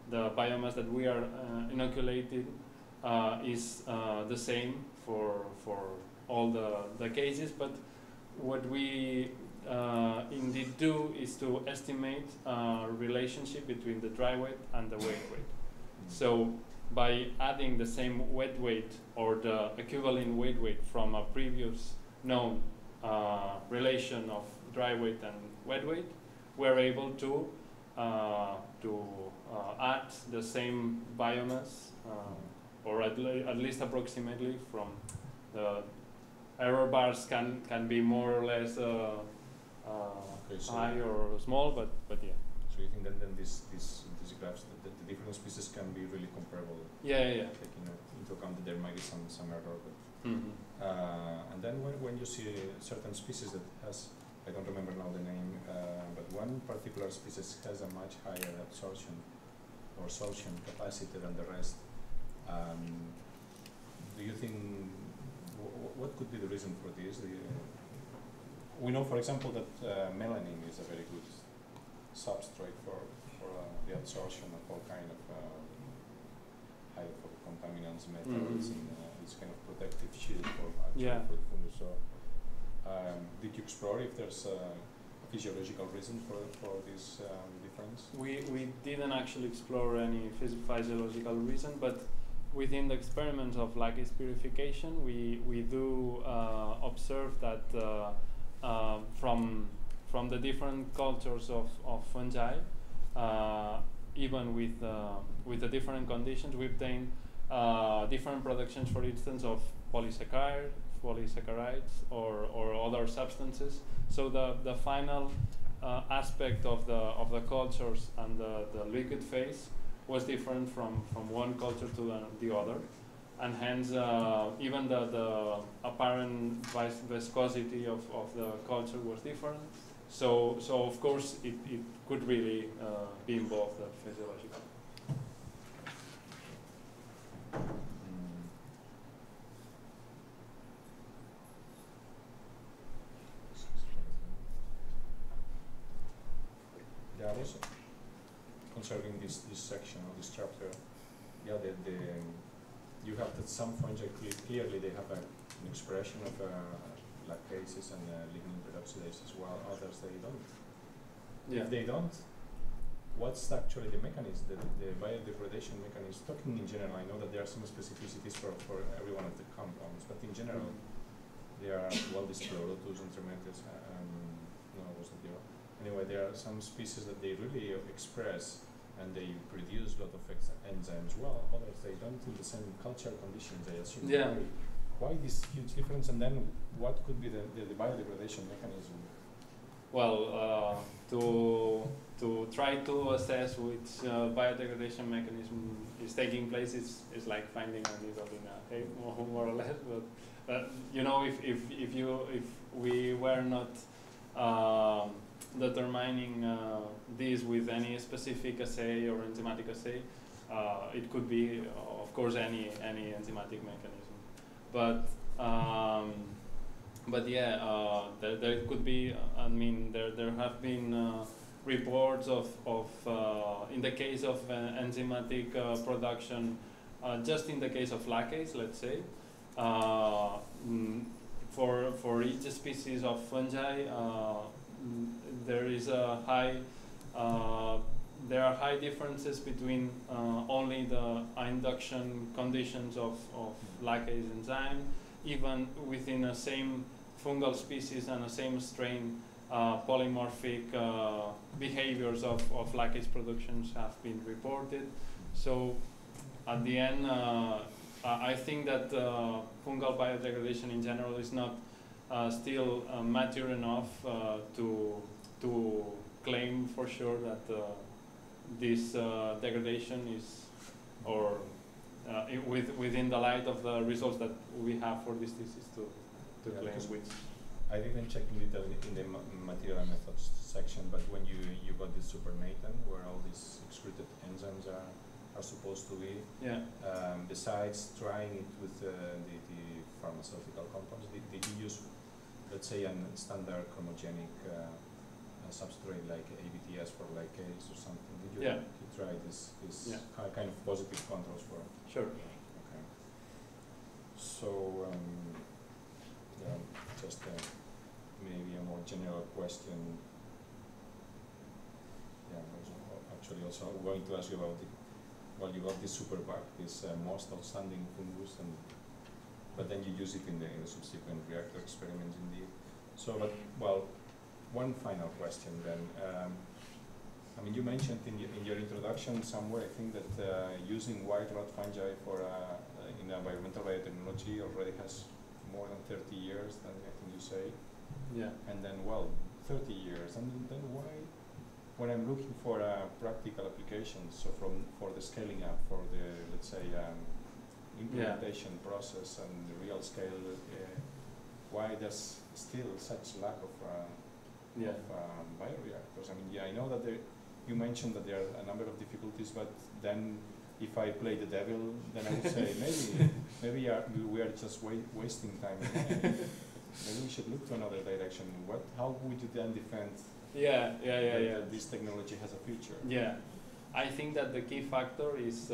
[SPEAKER 3] the biomass that we are inoculating is the same for all the cases, but what we indeed do is to estimate relationship between the dry weight and the wet weight. So by adding the same wet weight or the equivalent wet weight from a previous known relation of dry weight and wet weight, we're able to add the same biomass, or at least approximately. From the error bars can be more or less
[SPEAKER 4] Okay, so
[SPEAKER 3] high or small, but yeah.
[SPEAKER 4] So you think that then these graphs, the different species can be really comparable?
[SPEAKER 3] Yeah.
[SPEAKER 4] Taking into account that there might be some error. But and then when you see certain species that has, I don't remember now the name, but one particular species has a much higher absorption or sorption capacity than the rest. Do you think what could be the reason for this? We know, for example, that melanin is a very good substrate for the absorption of all kind of high contaminants, metals, and it's kind of protective shield for for the fungus. So, did you explore if there's a physiological reason for this difference?
[SPEAKER 3] We didn't actually explore any physiological reason, but within the experiments of lacase purification, we do observe that from the different cultures of fungi, even with the different conditions, we obtain different productions, for instance, of polysaccharides or other substances. So the final aspect of the cultures and the liquid phase was different from one culture to the other, and hence even the apparent viscosity of the culture was different. So of course it could really be involved physiological.
[SPEAKER 4] Yeah, also concerning this section of this chapter, yeah, you have that some fungi clearly they have an expression of lactases and lignin peroxidase as well. Others they don't.
[SPEAKER 3] Yeah.
[SPEAKER 4] If they don't, what's actually the mechanism, the biodegradation mechanism? Talking in general, I know that there are some specificities for every one of the compounds, but in general, there are these pleurotus, intermetes, no, it wasn't there. Anyway, there are some species that they really express and they produce a lot of enzymes. Well, others they don't in the same cultural conditions, I assume.
[SPEAKER 3] Yeah.
[SPEAKER 4] Why this huge difference, and then what could be the biodegradation mechanism?
[SPEAKER 3] Well, to try to assess which biodegradation mechanism is taking place is like finding a needle in a hay, more or less. But you know, if we were not determining this with any specific assay or enzymatic assay, it could be, of course, any enzymatic mechanism. But yeah, there could be. I mean, there have been reports of in the case of enzymatic production, just in the case of lacase, let's say, for each species of fungi, there is a high. There are high differences between only the induction conditions of lacase enzyme, even within a same fungal species and a same strain. Polymorphic behaviors of lacase productions have been reported. So at the end, I think that fungal biodegradation in general is not still mature enough to claim for sure that this degradation is, or within the light of the results that we have for this thesis to claim which.
[SPEAKER 4] I didn't check in detail in the material and methods section, but when you got this supernatant where all these excreted enzymes are supposed to be, besides trying it with the pharmaceutical compounds, did you use, let's say, a standard chromogenic substrate like ABTS for lacase or something? Did you try this kind of positive controls for?
[SPEAKER 3] Sure.
[SPEAKER 4] Okay. So just maybe a more general question. Yeah, actually also I'm going to ask you about well, you got this superbug, this most outstanding fungus, but then you use it in the subsequent reactor experiments indeed. So, but well, one final question then. I mean, you mentioned in your introduction somewhere, I think that using white rot fungi for in environmental biotechnology already has more than 30 years, then I think you say.
[SPEAKER 3] Yeah.
[SPEAKER 4] And then, well, 30 years, and then why? When I'm looking for practical applications, so for the scaling up, for the, let's say, implementation process and the real scale, why there's still such lack of bioreactors? I mean, yeah, I know that you mentioned that there are a number of difficulties, but then if I play the devil, then I would say maybe we are just wasting time. Maybe we should look to another direction. How would you then defend?
[SPEAKER 3] Yeah.
[SPEAKER 4] This technology has a future.
[SPEAKER 3] Yeah, I think that the key factor is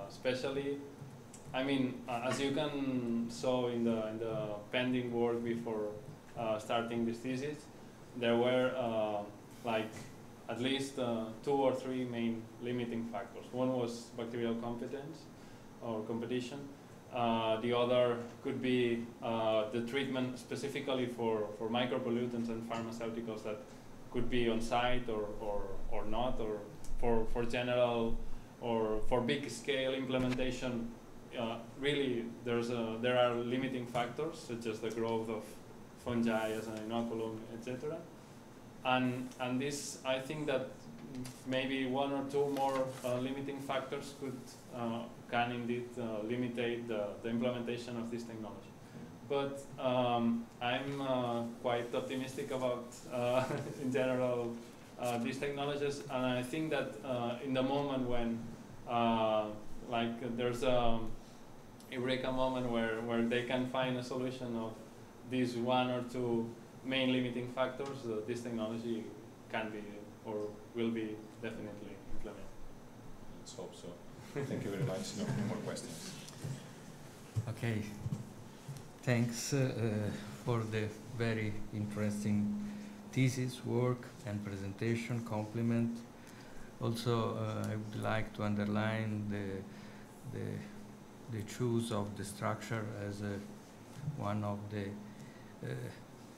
[SPEAKER 3] especially, I mean, as you can saw in the pending work before starting this thesis, there were like at least 2 or 3 main limiting factors. One was bacterial competence or competition. The other could be the treatment specifically for micropollutants and pharmaceuticals that could be on site or not, or for general or for big scale implementation. Really, there are limiting factors such as the growth of fungi as an inoculum, etc. And this, I think that maybe 1 or 2 more limiting factors can indeed limit the implementation of this technology. But I'm quite optimistic about, in general, these technologies, and I think that in the moment when, there's a eureka moment where they can find a solution of these 1 or 2 main limiting factors, this technology can be or will be definitely implemented.
[SPEAKER 4] Let's hope so. Thank you very much. No more questions.
[SPEAKER 1] Okay. Thanks for the very interesting thesis work and presentation. Compliment. Also, I would like to underline the choice of the structure as one of the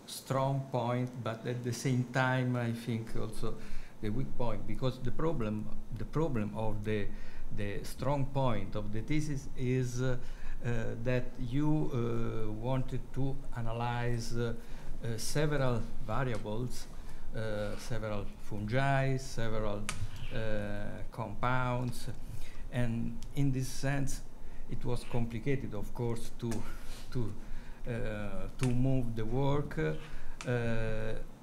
[SPEAKER 1] strong point, but at the same time, I think also the weak point, because the problem of the strong point of the thesis is that you wanted to analyze several variables, several fungi, several compounds, and in this sense, it was complicated, of course, to move the work,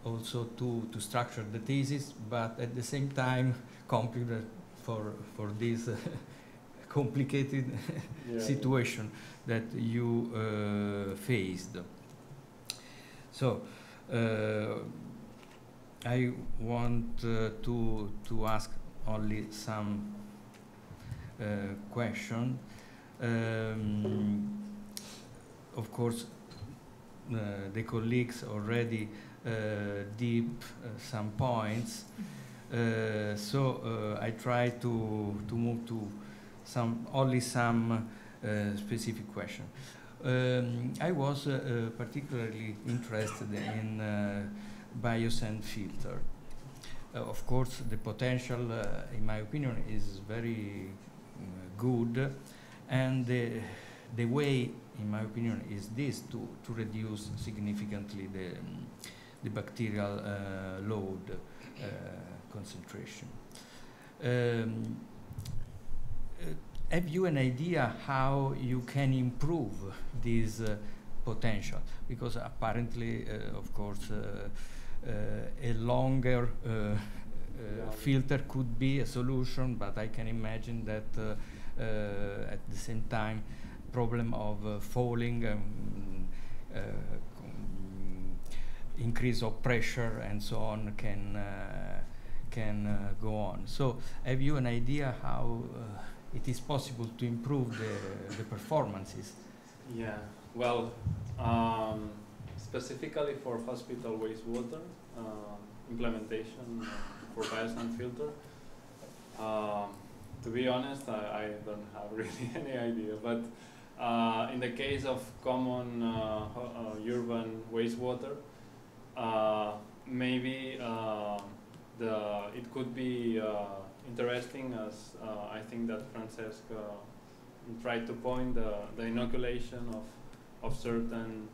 [SPEAKER 1] also to structure the thesis, but at the same time complicated for this complicated situation that you faced. So I want to ask only some question. Of course, the colleagues already deep some points, so I try to move to only some specific question. I was particularly interested in biosand filter. Of course, the potential, in my opinion, is very good, and the way, in my opinion, is this to reduce significantly the bacterial load concentration. Have you an idea how you can improve this potential? Because apparently, of course, a longer filter could be a solution, but I can imagine that at the same time, problem of falling, increase of pressure, and so on can go on. So, have you an idea how it is possible to improve the performances?
[SPEAKER 3] Yeah, Well, specifically for hospital wastewater implementation for biosand filter, to be honest, I don't have really any idea. But in the case of common urban wastewater, maybe it could be interesting, as I think that Francesc tried to point, the inoculation of certain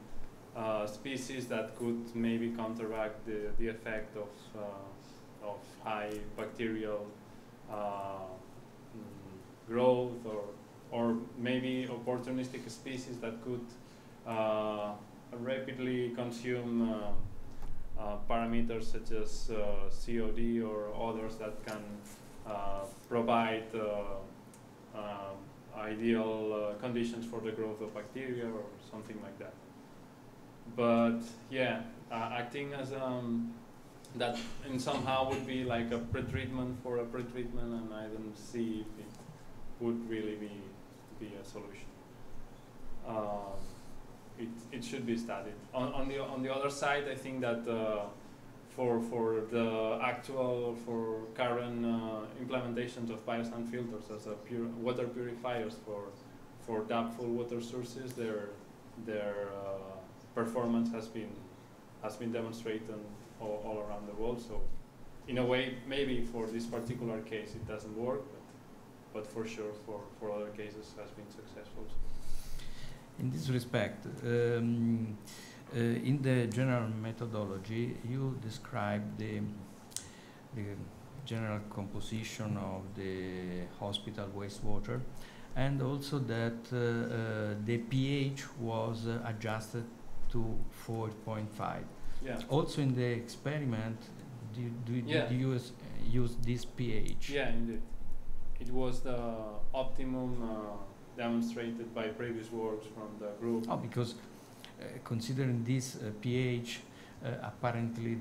[SPEAKER 3] species that could maybe counteract the effect of high bacterial growth, or maybe opportunistic species that could rapidly consume parameters such as COD or others that can provide ideal conditions for the growth of bacteria or something like that. But yeah, acting as that in somehow would be like a pretreatment for a pretreatment, and I don't see if it would really be a solution. It should be studied. On the other side, I think that for current implementations of biosand filters as a water purifiers for doubtful water sources, their performance has been demonstrated all around the world. So, in a way, maybe for this particular case it doesn't work, but for sure for other cases has been successful.
[SPEAKER 1] In this respect, in the general methodology, you describe the general composition of the hospital wastewater, and also that the pH was adjusted to 4.5.
[SPEAKER 3] Yeah.
[SPEAKER 1] Also in the experiment, did you use this pH?
[SPEAKER 3] Yeah, indeed. It was the optimum demonstrated by previous works from the group.
[SPEAKER 1] Oh, because considering this pH, apparently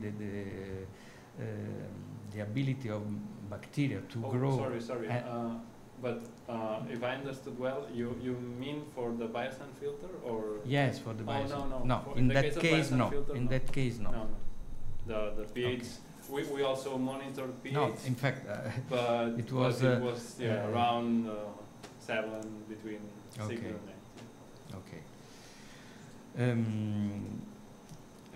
[SPEAKER 1] the ability of bacteria to grow.
[SPEAKER 3] Sorry. But if I understood well, you mean for the biosand filter, or?
[SPEAKER 1] Yes, for the biosand.
[SPEAKER 3] No.
[SPEAKER 1] In that case, no.
[SPEAKER 3] Filter,
[SPEAKER 1] that case, no.
[SPEAKER 3] The pH. Okay. We also monitored pH.
[SPEAKER 1] No, in fact,
[SPEAKER 3] but
[SPEAKER 1] it was
[SPEAKER 3] around 7, between 6 and 8.
[SPEAKER 1] Okay.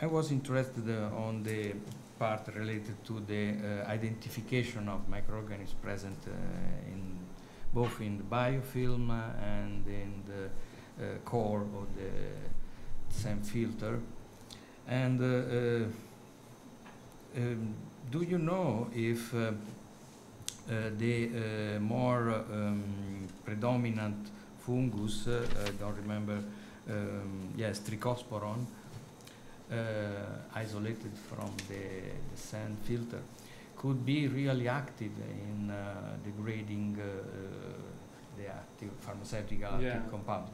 [SPEAKER 1] I was interested on the part related to the identification of microorganisms present both in the biofilm and in the core of the same filter. And do you know if the more predominant fungus, I don't remember, yes, Trichosporon, isolated from the sand filter, could be really active in degrading the active pharmaceutical active compounds.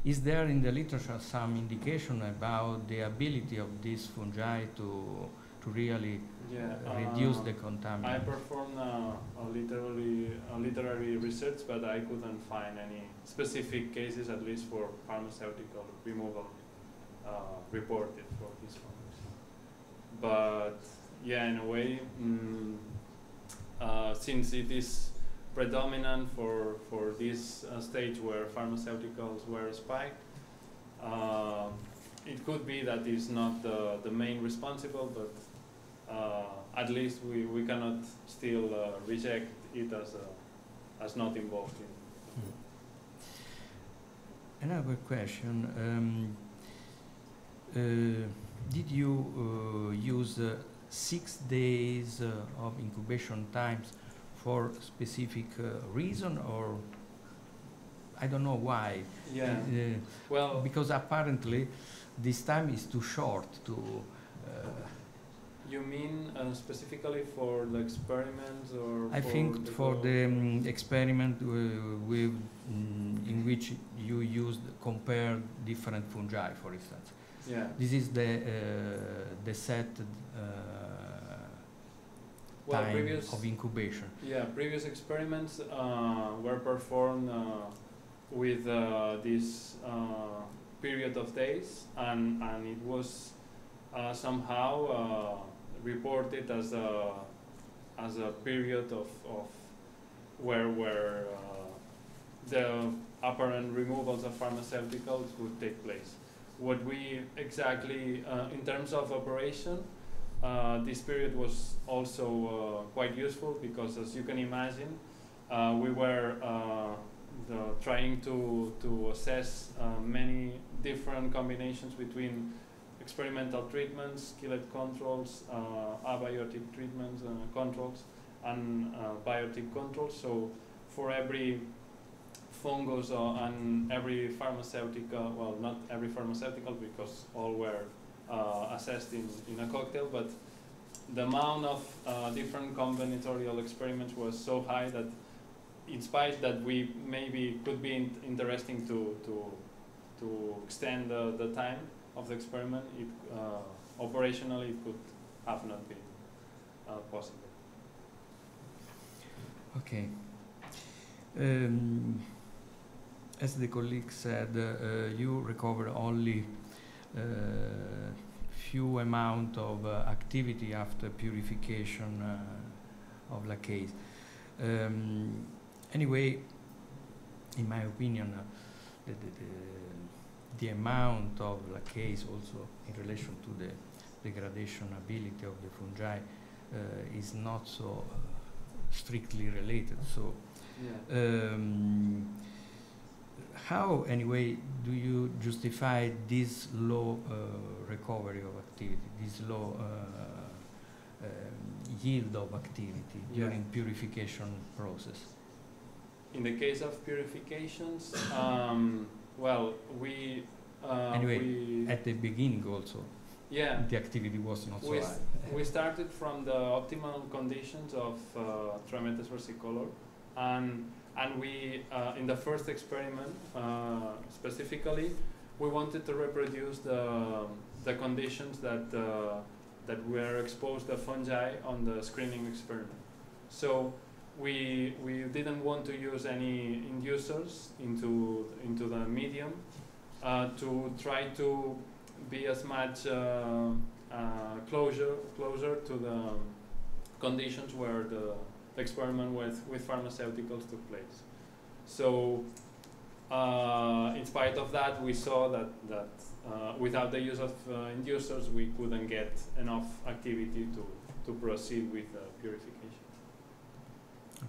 [SPEAKER 1] Is there in the literature some indication about the ability of these fungi to really reduce the contaminant?
[SPEAKER 3] I performed a literary research, but I couldn't find any specific cases, at least for pharmaceutical removal, reported for this fungus. But yeah, in a way, since it is predominant for this stage where pharmaceuticals were spiked, it could be that it's not the main responsible, but at least we cannot still reject it as not involved in.
[SPEAKER 1] Another question. Did you use 6 days of incubation times for specific reason, or I don't know why?
[SPEAKER 3] Yeah. Well,
[SPEAKER 1] because apparently this time is too short to.
[SPEAKER 3] You mean specifically for the experiments, or?
[SPEAKER 1] I think for the experiment with in which you used compare different fungi, for instance.
[SPEAKER 3] Yeah.
[SPEAKER 1] This is the set time of incubation.
[SPEAKER 3] Yeah, previous experiments were performed with this period of days, and it was somehow reported as a period of where the apparent removals of pharmaceuticals would take place. What we exactly, in terms of operation, this period was also quite useful because, as you can imagine, we were trying to assess many different combinations between experimental treatments, killet controls, abiotic treatments controls, and biotic controls. So for every fungus and every pharmaceutical, well, not every pharmaceutical because all were assessed in a cocktail, but the amount of different combinatorial experiments was so high that, in spite that we maybe could be interesting to extend the time of the experiment, it operationally it could have not been possible.
[SPEAKER 1] Okay. As the colleague said, you recover only few amount of activity after purification of lacase. Anyway, in my opinion, the amount of lacase also in relation to the degradation ability of the fungi is not so strictly related. So,
[SPEAKER 3] yeah.
[SPEAKER 1] How, anyway, do you justify this low recovery of activity, this low yield of activity during purification process?
[SPEAKER 3] In the case of purifications, well, we
[SPEAKER 1] anyway, at the beginning also,
[SPEAKER 3] yeah,
[SPEAKER 1] the activity was not so high.
[SPEAKER 3] We started from the optimal conditions of Trametes versicolor, and we, in the first experiment, specifically, we wanted to reproduce the conditions that were exposed to fungi on the screening experiment. So we didn't want to use any inducers into the medium to try to be as much closer to the conditions where the experiment with pharmaceuticals took place. So in spite of that, we saw that without the use of inducers, we couldn't get enough activity to proceed with purification.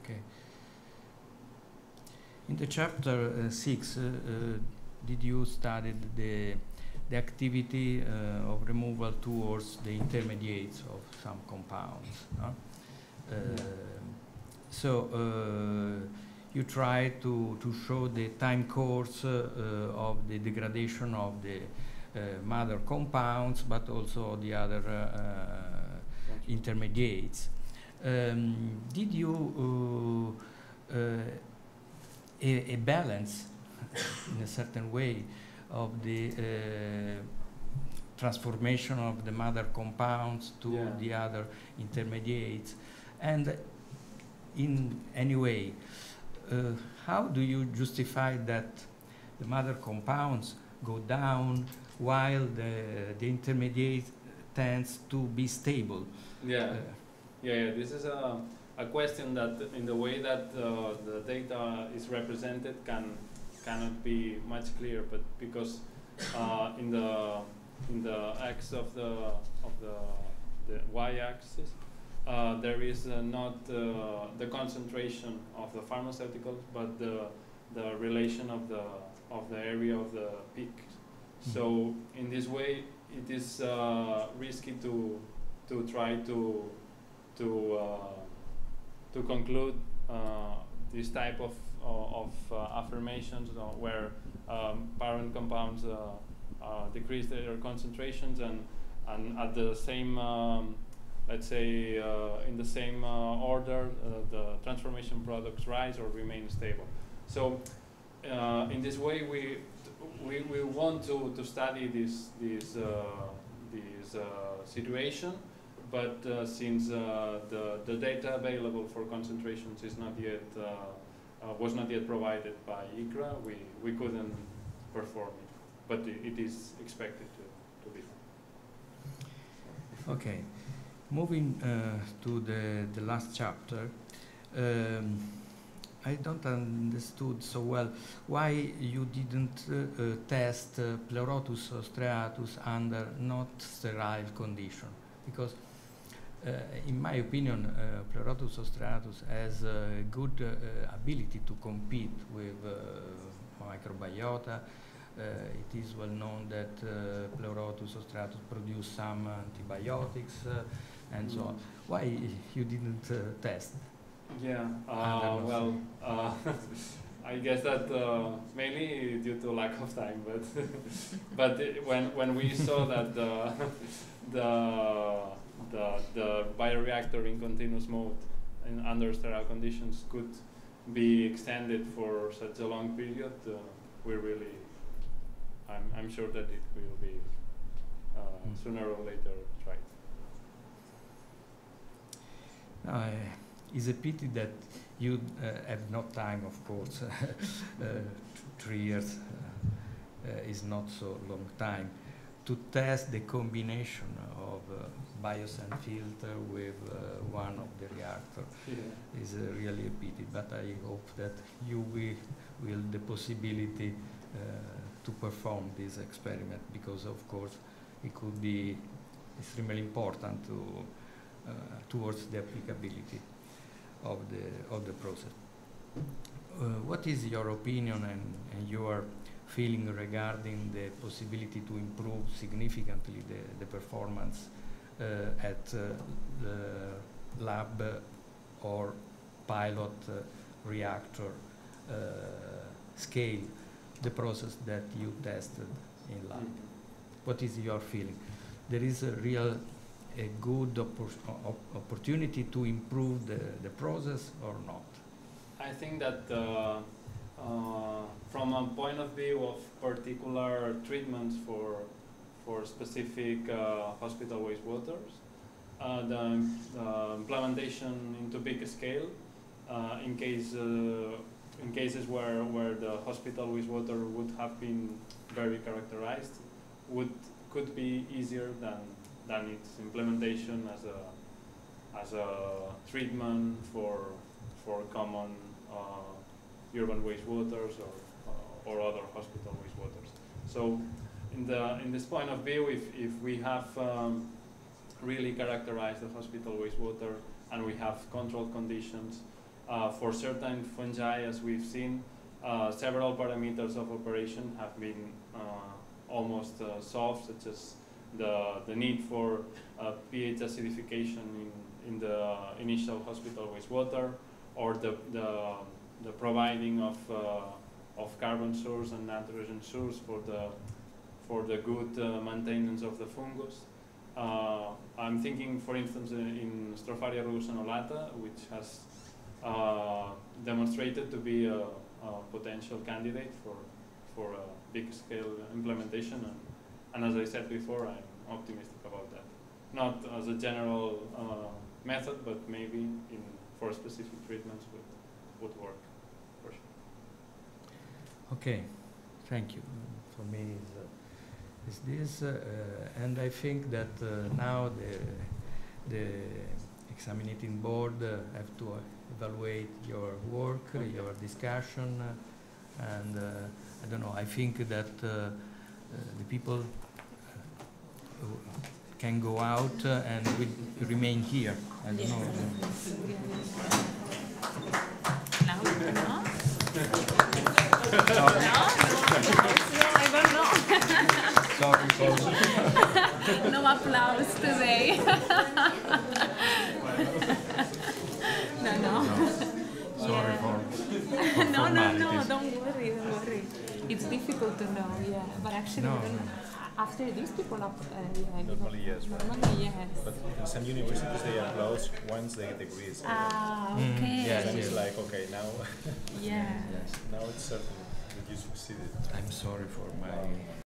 [SPEAKER 1] Okay. In the chapter 6, did you study the activity of removal towards the intermediates of some compounds? No? So you try to show the time course of the degradation of the mother compounds, but also the other intermediates. Did you a balance in a certain way of the transformation of the mother compounds to the other intermediates? And in any way, how do you justify that the mother compounds go down while the intermediate tends to be stable?
[SPEAKER 3] Yeah, this is a question that, in the way that the data is represented, cannot be much clearer. But because in the x of the y-axis, there is not the concentration of the pharmaceuticals, but the relation of the area of the peak. So in this way, it is risky to try to conclude this type of affirmations where parent compounds decrease their concentrations and at the same let's say in the same order the transformation products rise or remain stable. So in this way we want to study this situation, but since the data available for concentrations is not yet was not yet provided by ICRA, we couldn't perform it. but it is expected to be.
[SPEAKER 1] Okay, moving to the last chapter. I don't understood so well why you didn't test Pleurotus striatus under not sterile condition, because in my opinion Pleurotus striatus has a good ability to compete with microbiota. It is well known that Pleurotus striatus produce some antibiotics and so on. Why you didn't test?
[SPEAKER 3] Yeah, well, I guess that mainly due to lack of time, but when we saw that the bioreactor in continuous mode in under sterile conditions could be extended for such a long period, we really, I'm sure that it will be sooner or later tried.
[SPEAKER 1] It's a pity that you have no time, of course. 3 years is not so long time to test the combination of biocide filter with one of the reactor. Yeah. Is really a pity, but I hope that you will the possibility to perform this experiment, because of course it could be extremely important to towards the applicability of the process. What is your opinion and your feeling regarding the possibility to improve significantly the performance at the lab or pilot reactor scale, the process that you tested in lab? What is your feeling? There is a good opportunity to improve the process or not?
[SPEAKER 3] I think that from a point of view of particular treatments for specific hospital wastewaters, the implementation into big scale, in cases where the hospital wastewater would have been very characterized, could be easier than its implementation as a treatment for common urban wastewaters or other hospital wastewaters. So in this point of view, if we have really characterized the hospital wastewater and we have controlled conditions for certain fungi, as we've seen, several parameters of operation have been almost solved, such as the need for pH acidification in the initial hospital wastewater, or the providing of carbon source and nitrogen source for the good maintenance of the fungus. I'm thinking, for instance, in Stropharia rugosanolata, which has demonstrated to be a potential candidate for a big scale implementation, and as I said before, I'm optimistic about that. Not as a general method, but maybe for specific treatments would work for sure.
[SPEAKER 1] Okay, thank you. For me, is this, and I think that now the examining board have to evaluate your work, your discussion, and I don't know. I think that the people can go out and we remain here. I don't know.
[SPEAKER 2] Now, no?
[SPEAKER 1] Sorry.
[SPEAKER 2] No, I don't know.
[SPEAKER 1] Sorry.
[SPEAKER 2] No applause today. No.
[SPEAKER 1] Sorry for
[SPEAKER 2] No, don't worry. It's difficult to know, yeah. But actually,
[SPEAKER 1] no.
[SPEAKER 2] After these people up,
[SPEAKER 4] Normally, yes.
[SPEAKER 2] Normally, yes.
[SPEAKER 4] But in some universities, they applause once they get degrees.
[SPEAKER 2] Okay.
[SPEAKER 1] Yes,
[SPEAKER 4] Then
[SPEAKER 1] yes.
[SPEAKER 4] it's like, okay, now,
[SPEAKER 2] Yeah.
[SPEAKER 1] Yes.
[SPEAKER 4] now it's certain that you succeeded.
[SPEAKER 1] I'm sorry for my